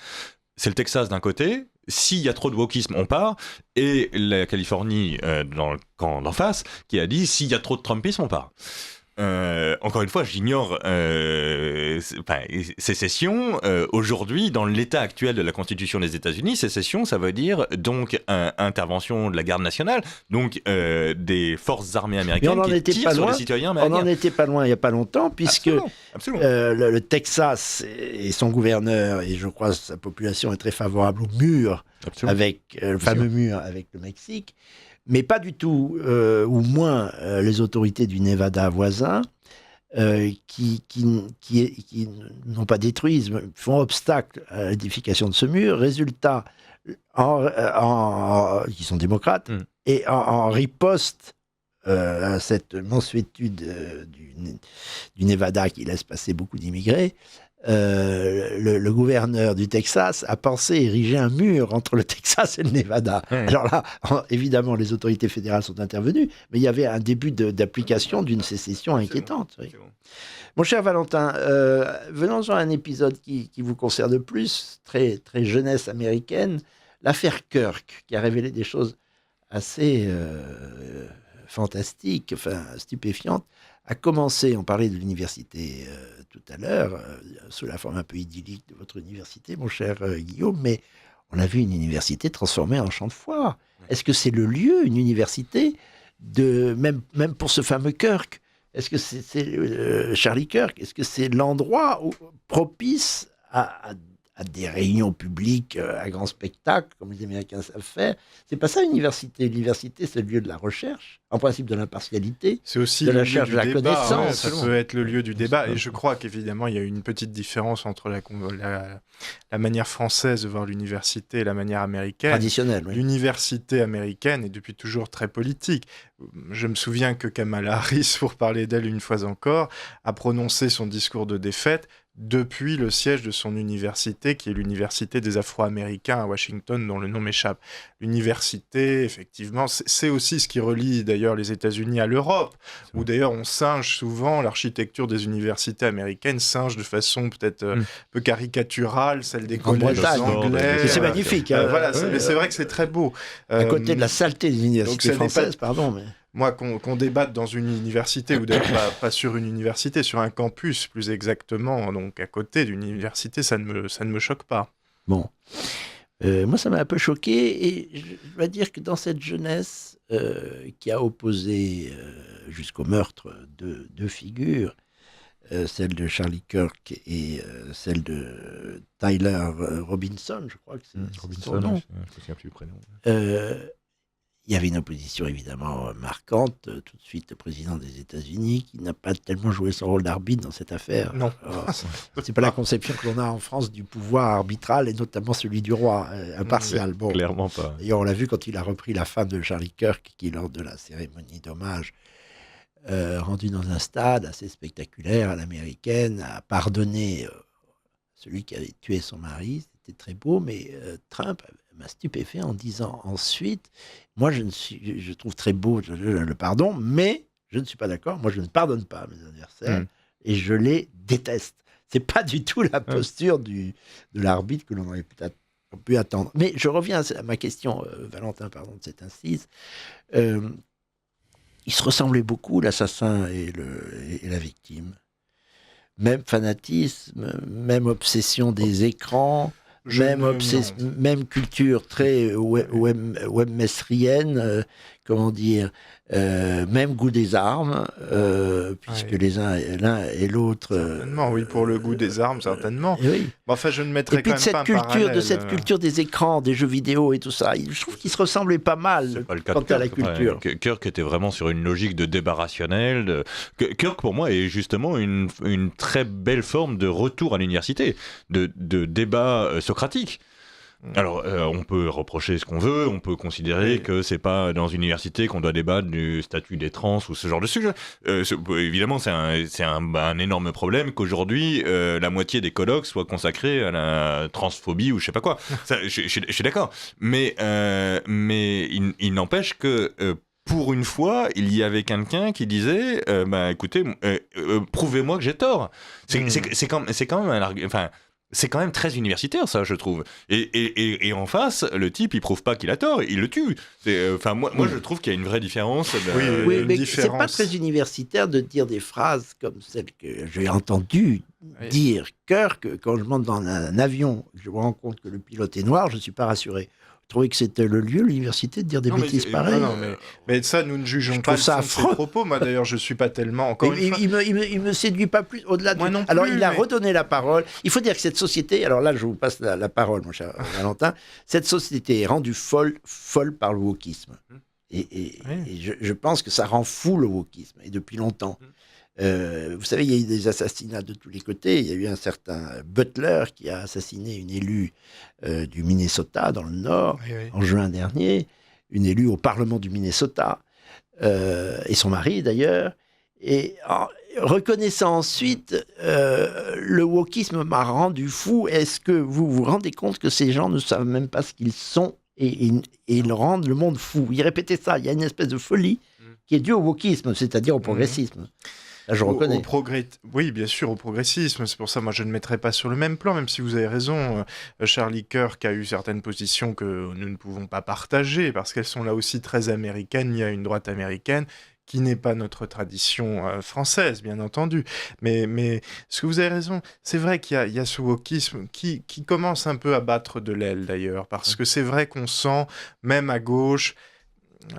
C'est le Texas d'un côté. S'il y a trop de wokisme, on part. Et la Californie, dans le camp d'en face, qui a dit: s'il y a trop de Trumpisme, on part. Encore une fois, j'ignore sécession. Aujourd'hui, dans l'état actuel de la Constitution des États-Unis, sécession, ça veut dire donc intervention de la garde nationale, donc des forces armées américaines qui tirent sur les citoyens américains. On n'en était pas loin il n'y a pas longtemps, puisque absolument. Le Texas et son gouverneur, et je crois que sa population est très favorable au mur, avec le fameux mur avec le Mexique, mais pas du tout, ou moins, les autorités du Nevada voisin, qui n'ont pas détruit, font obstacle à l'édification de ce mur. Résultat, qui sont démocrates, et en riposte à cette mansuétude du Nevada qui laisse passer beaucoup d'immigrés, le gouverneur du Texas a pensé ériger un mur entre le Texas et le Nevada. Alors là, évidemment, les autorités fédérales sont intervenues, mais il y avait un début d'application d'une sécession inquiétante. Oui. Mon cher Valentin, venons-en à un épisode qui vous concerne plus, très, très jeunesse américaine, l'affaire Kirk, qui a révélé des choses assez fantastiques, enfin stupéfiantes. A commencé, on parlait de l'université tout à l'heure, sous la forme un peu idyllique de votre université, mon cher Guillaume, mais on a vu une université transformée en champ de foire. Est-ce que c'est le lieu, une université, même pour ce fameux Kirk, est-ce que c'est Charlie Kirk? Est-ce que c'est l'endroit propice à des réunions publiques, à grand spectacle, comme les Américains savent faire? C'est pas ça l'université. L'université, c'est le lieu de la recherche, en principe de l'impartialité, c'est aussi de le la lieu recherche du de la débat, connaissance. ça peut être le lieu du débat. Et je crois qu'évidemment, il y a une petite différence entre la manière française de voir l'université et la manière américaine. Traditionnelle, oui. L'université américaine est depuis toujours très politique. Je me souviens que Kamala Harris, pour parler d'elle une fois encore, a prononcé son discours de défaite depuis le siège de son université, qui est l'Université des Afro-Américains à Washington, dont le nom m'échappe. L'université, effectivement, c'est aussi ce qui relie d'ailleurs les États-Unis à l'Europe, où d'ailleurs on singe souvent l'architecture des universités américaines, singe de façon peut-être un peu caricaturale, celle des collèges anglais. Et c'est magnifique. Voilà, mais c'est vrai que c'est très beau. À côté de la saleté des universités françaises, pardon, mais... Moi, qu'on débatte dans une université, ou d'ailleurs pas sur une université, sur un campus plus exactement, donc à côté d'une université, ça ne me choque pas. Bon. Moi, ça m'a un peu choqué, et je dois dire que dans cette jeunesse qui a opposé jusqu'au meurtre deux figures, celle de Charlie Kirk et celle de Tyler Robinson, je crois que c'est son nom. Je me souviens plus du prénom. Il y avait une opposition évidemment marquante. Tout de suite, le président des États-Unis, qui n'a pas tellement joué son rôle d'arbitre dans cette affaire. Non. C'est pas la conception que l'on a en France du pouvoir arbitral, et notamment celui du roi, impartial. Bon. Clairement pas. D'ailleurs, on l'a vu quand il a repris la femme de Charlie Kirk, qui, lors de la cérémonie d'hommage, rendue dans un stade assez spectaculaire à l'américaine, a pardonné celui qui avait tué son mari. C'était très beau, mais Trump m'a stupéfait en disant ensuite, moi je trouve très beau le pardon, mais je ne suis pas d'accord, moi je ne pardonne pas à mes adversaires et je les déteste. C'est pas du tout la posture de l'arbitre que l'on aurait pu attendre. Mais je reviens à ma question, Valentin, pardon, de cette incise. Ils se ressemblaient beaucoup, l'assassin et la victime. Même fanatisme, même obsession des écrans, même culture très webmestrienne, comment dire, même goût des armes, puisque l'un et l'autre... Certainement, oui, pour le goût des armes, certainement. Oui. Enfin, je ne mettrais quand même pas un parallèle. De cette culture des écrans, des jeux vidéo et tout ça, je trouve qu'ils se ressemblaient pas mal quant à la culture. Kirk était vraiment sur une logique de débat rationnel. Kirk, pour moi, est justement une très belle forme de retour à l'université, de débat socratique. Alors, on peut reprocher ce qu'on veut, on peut considérer que c'est pas dans une université qu'on doit débattre du statut des trans ou ce genre de sujet. Évidemment, c'est un énorme problème qu'aujourd'hui, la moitié des colloques soient consacrés à la transphobie ou je sais pas quoi. Ça, je suis d'accord. Mais il n'empêche que... pour une fois, il y avait quelqu'un qui disait écoutez, prouvez-moi que j'ai tort. C'est quand même un argument. Enfin, c'est quand même très universitaire, ça, je trouve. Et en face, le type, il prouve pas qu'il a tort, il le tue. Moi, je trouve qu'il y a une vraie différence. Oui, mais c'est pas très universitaire de dire des phrases comme celle que j'ai entendue dire Kirk, quand je monte dans un avion, je me rends compte que le pilote est noir, je ne suis pas rassuré. Je trouvais que c'était le lieu, l'université, de dire des bêtises pareilles. Mais ça, nous ne jugeons pas ça ses propos. Moi, d'ailleurs, je ne suis pas tellement... Il me séduit pas plus au-delà de... Alors, il a redonné la parole. Il faut dire que cette société... Alors là, je vous passe la parole, mon cher Valentin. Cette société est rendue folle par le wokisme. Et je pense que ça rend fou le wokisme, et depuis longtemps. Vous savez, il y a eu des assassinats de tous les côtés. Il y a eu un certain Butler qui a assassiné une élue du Minnesota, dans le Nord, en juin dernier, une élue au Parlement du Minnesota, et son mari d'ailleurs. Et reconnaissant ensuite, le wokisme m'a rendu fou. Est-ce que vous vous rendez compte que ces gens ne savent même pas ce qu'ils sont et ils rendent le monde fou? Ils répétaient ça. Il y a une espèce de folie qui est due au wokisme, c'est-à-dire au progressisme. Là, je reconnais. Oui, bien sûr, au progressisme. C'est pour ça, moi, je ne mettrais pas sur le même plan, même si vous avez raison. Charlie Kirk a eu certaines positions que nous ne pouvons pas partager, parce qu'elles sont là aussi très américaines. Il y a une droite américaine qui n'est pas notre tradition française, bien entendu. Mais ce que vous avez raison, c'est vrai qu'il y a ce wokisme qui commence un peu à battre de l'aile, d'ailleurs, parce que c'est vrai qu'on sent, même à gauche...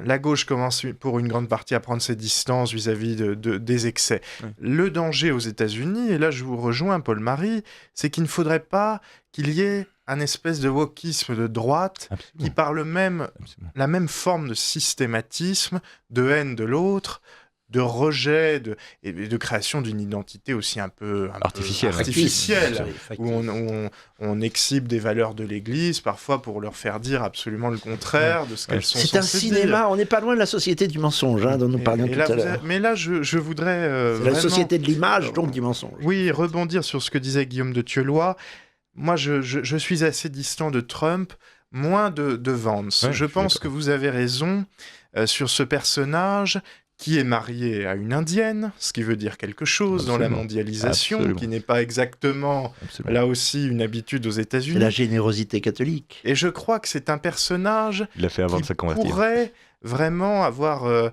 la gauche commence pour une grande partie à prendre ses distances vis-à-vis des excès. Oui. Le danger aux États-Unis, et là je vous rejoins Paul-Marie, c'est qu'il ne faudrait pas qu'il y ait un espèce de wokisme de droite qui par la même forme de systématisme, de haine de l'autre, de rejet et de création d'une identité aussi un peu artificielle, où on exhibe des valeurs de l'Église, parfois pour leur faire dire absolument le contraire de ce qu'elles sont censées dire. C'est un cinéma, on n'est pas loin de la société du mensonge, dont nous parlions tout à l'heure. Mais là, je voudrais c'est la société de l'image, donc du mensonge. Oui, rebondir sur ce que disait Guillaume de Thieulois. Moi, je suis assez distant de Trump, moins de Vance. Ouais, je pense que vous avez raison sur ce personnage qui est marié à une Indienne, ce qui veut dire quelque chose dans la mondialisation, qui n'est pas exactement, là aussi, une habitude aux États-Unis. C'est la générosité catholique. Et je crois que c'est un personnage qui pourrait vraiment avoir...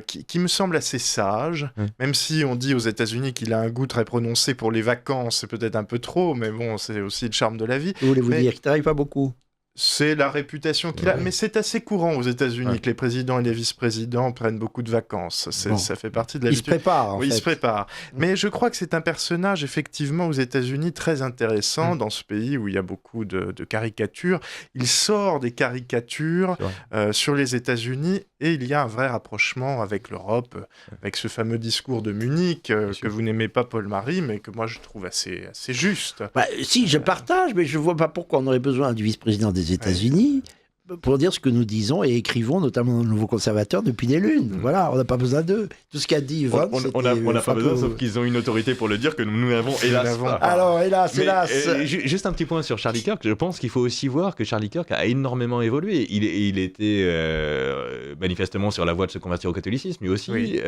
qui me semble assez sage, même si on dit aux États-Unis qu'il a un goût très prononcé pour les vacances, c'est peut-être un peu trop, mais bon, c'est aussi le charme de la vie. Voulez-vous dire qu'il ne travaille pas beaucoup ? C'est la réputation qu'il a, mais c'est assez courant aux États-Unis que les présidents et les vice-présidents prennent beaucoup de vacances. Ça fait partie de la vie. Il se prépare, en fait. Il se prépare. Mais je crois que c'est un personnage, effectivement, aux États-Unis très intéressant dans ce pays où il y a beaucoup de caricatures. Il sort des caricatures sur les États-Unis et il y a un vrai rapprochement avec l'Europe, avec ce fameux discours de Munich que vous n'aimez pas, Paul-Marie, mais que moi je trouve assez juste. Si, je partage, mais je ne vois pas pourquoi on aurait besoin du vice-président des États-Unis pour dire ce que nous disons et écrivons, notamment dans le Nouveau Conservateur, depuis des lunes. Voilà, on n'a pas besoin d'eux. Tout ce qu'a dit Vance, on n'a pas besoin, sauf qu'ils ont une autorité pour le dire que nous n'avons hélas pas. Alors, hélas. Juste un petit point sur Charlie Kirk. Je pense qu'il faut aussi voir que Charlie Kirk a énormément évolué. Il était manifestement sur la voie de se convertir au catholicisme, lui aussi. Oui.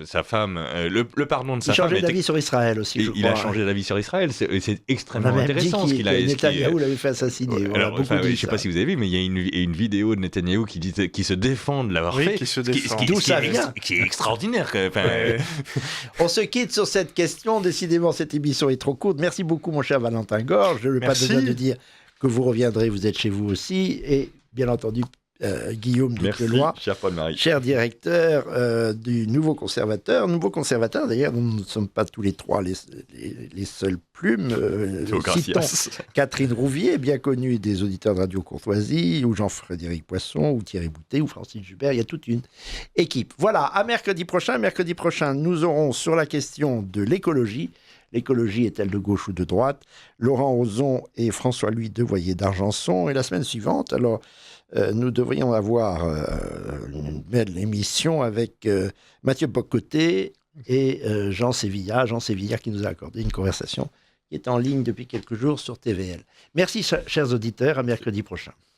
Sa femme, le pardon de sa femme... Il a changé d'avis sur Israël aussi, je crois. Il a changé d'avis sur Israël. C'est extrêmement intéressant ce qu'il a... Netanyahou l'avait fait assassiner. Alors, je ne sais pas si vous avez vu, mais il y a une vidéo de Netanyahou qui se défend de l'avoir fait. D'où ça vient ? Qui est extraordinaire. On se quitte sur cette question. Décidément, cette émission est trop courte. Merci beaucoup, mon cher Valentin Gorge. Je n'ai pas besoin de dire que vous reviendrez, vous êtes chez vous aussi. Et bien entendu, Guillaume de Thieulois, cher Paul-Marie, cher directeur du Nouveau Conservateur. Nouveau Conservateur, d'ailleurs, nous ne sommes pas tous les trois les seules plumes. Citons Catherine Rouvier, bien connue des auditeurs de Radio Courtoisie, ou Jean-Frédéric Poisson, ou Thierry Boutet, ou Francine Joubert. Il y a toute une équipe. Voilà, à mercredi prochain. Mercredi prochain, nous aurons sur la question de l'écologie. L'écologie est-elle de gauche ou de droite ? Laurent Ozon et François-Louis Devoyer d'Argenson. Et la semaine suivante, alors... nous devrions avoir une belle émission avec Mathieu Bocoté et Jean Sévillat qui nous a accordé une conversation qui est en ligne depuis quelques jours sur TVL. Merci, chers auditeurs, à mercredi prochain.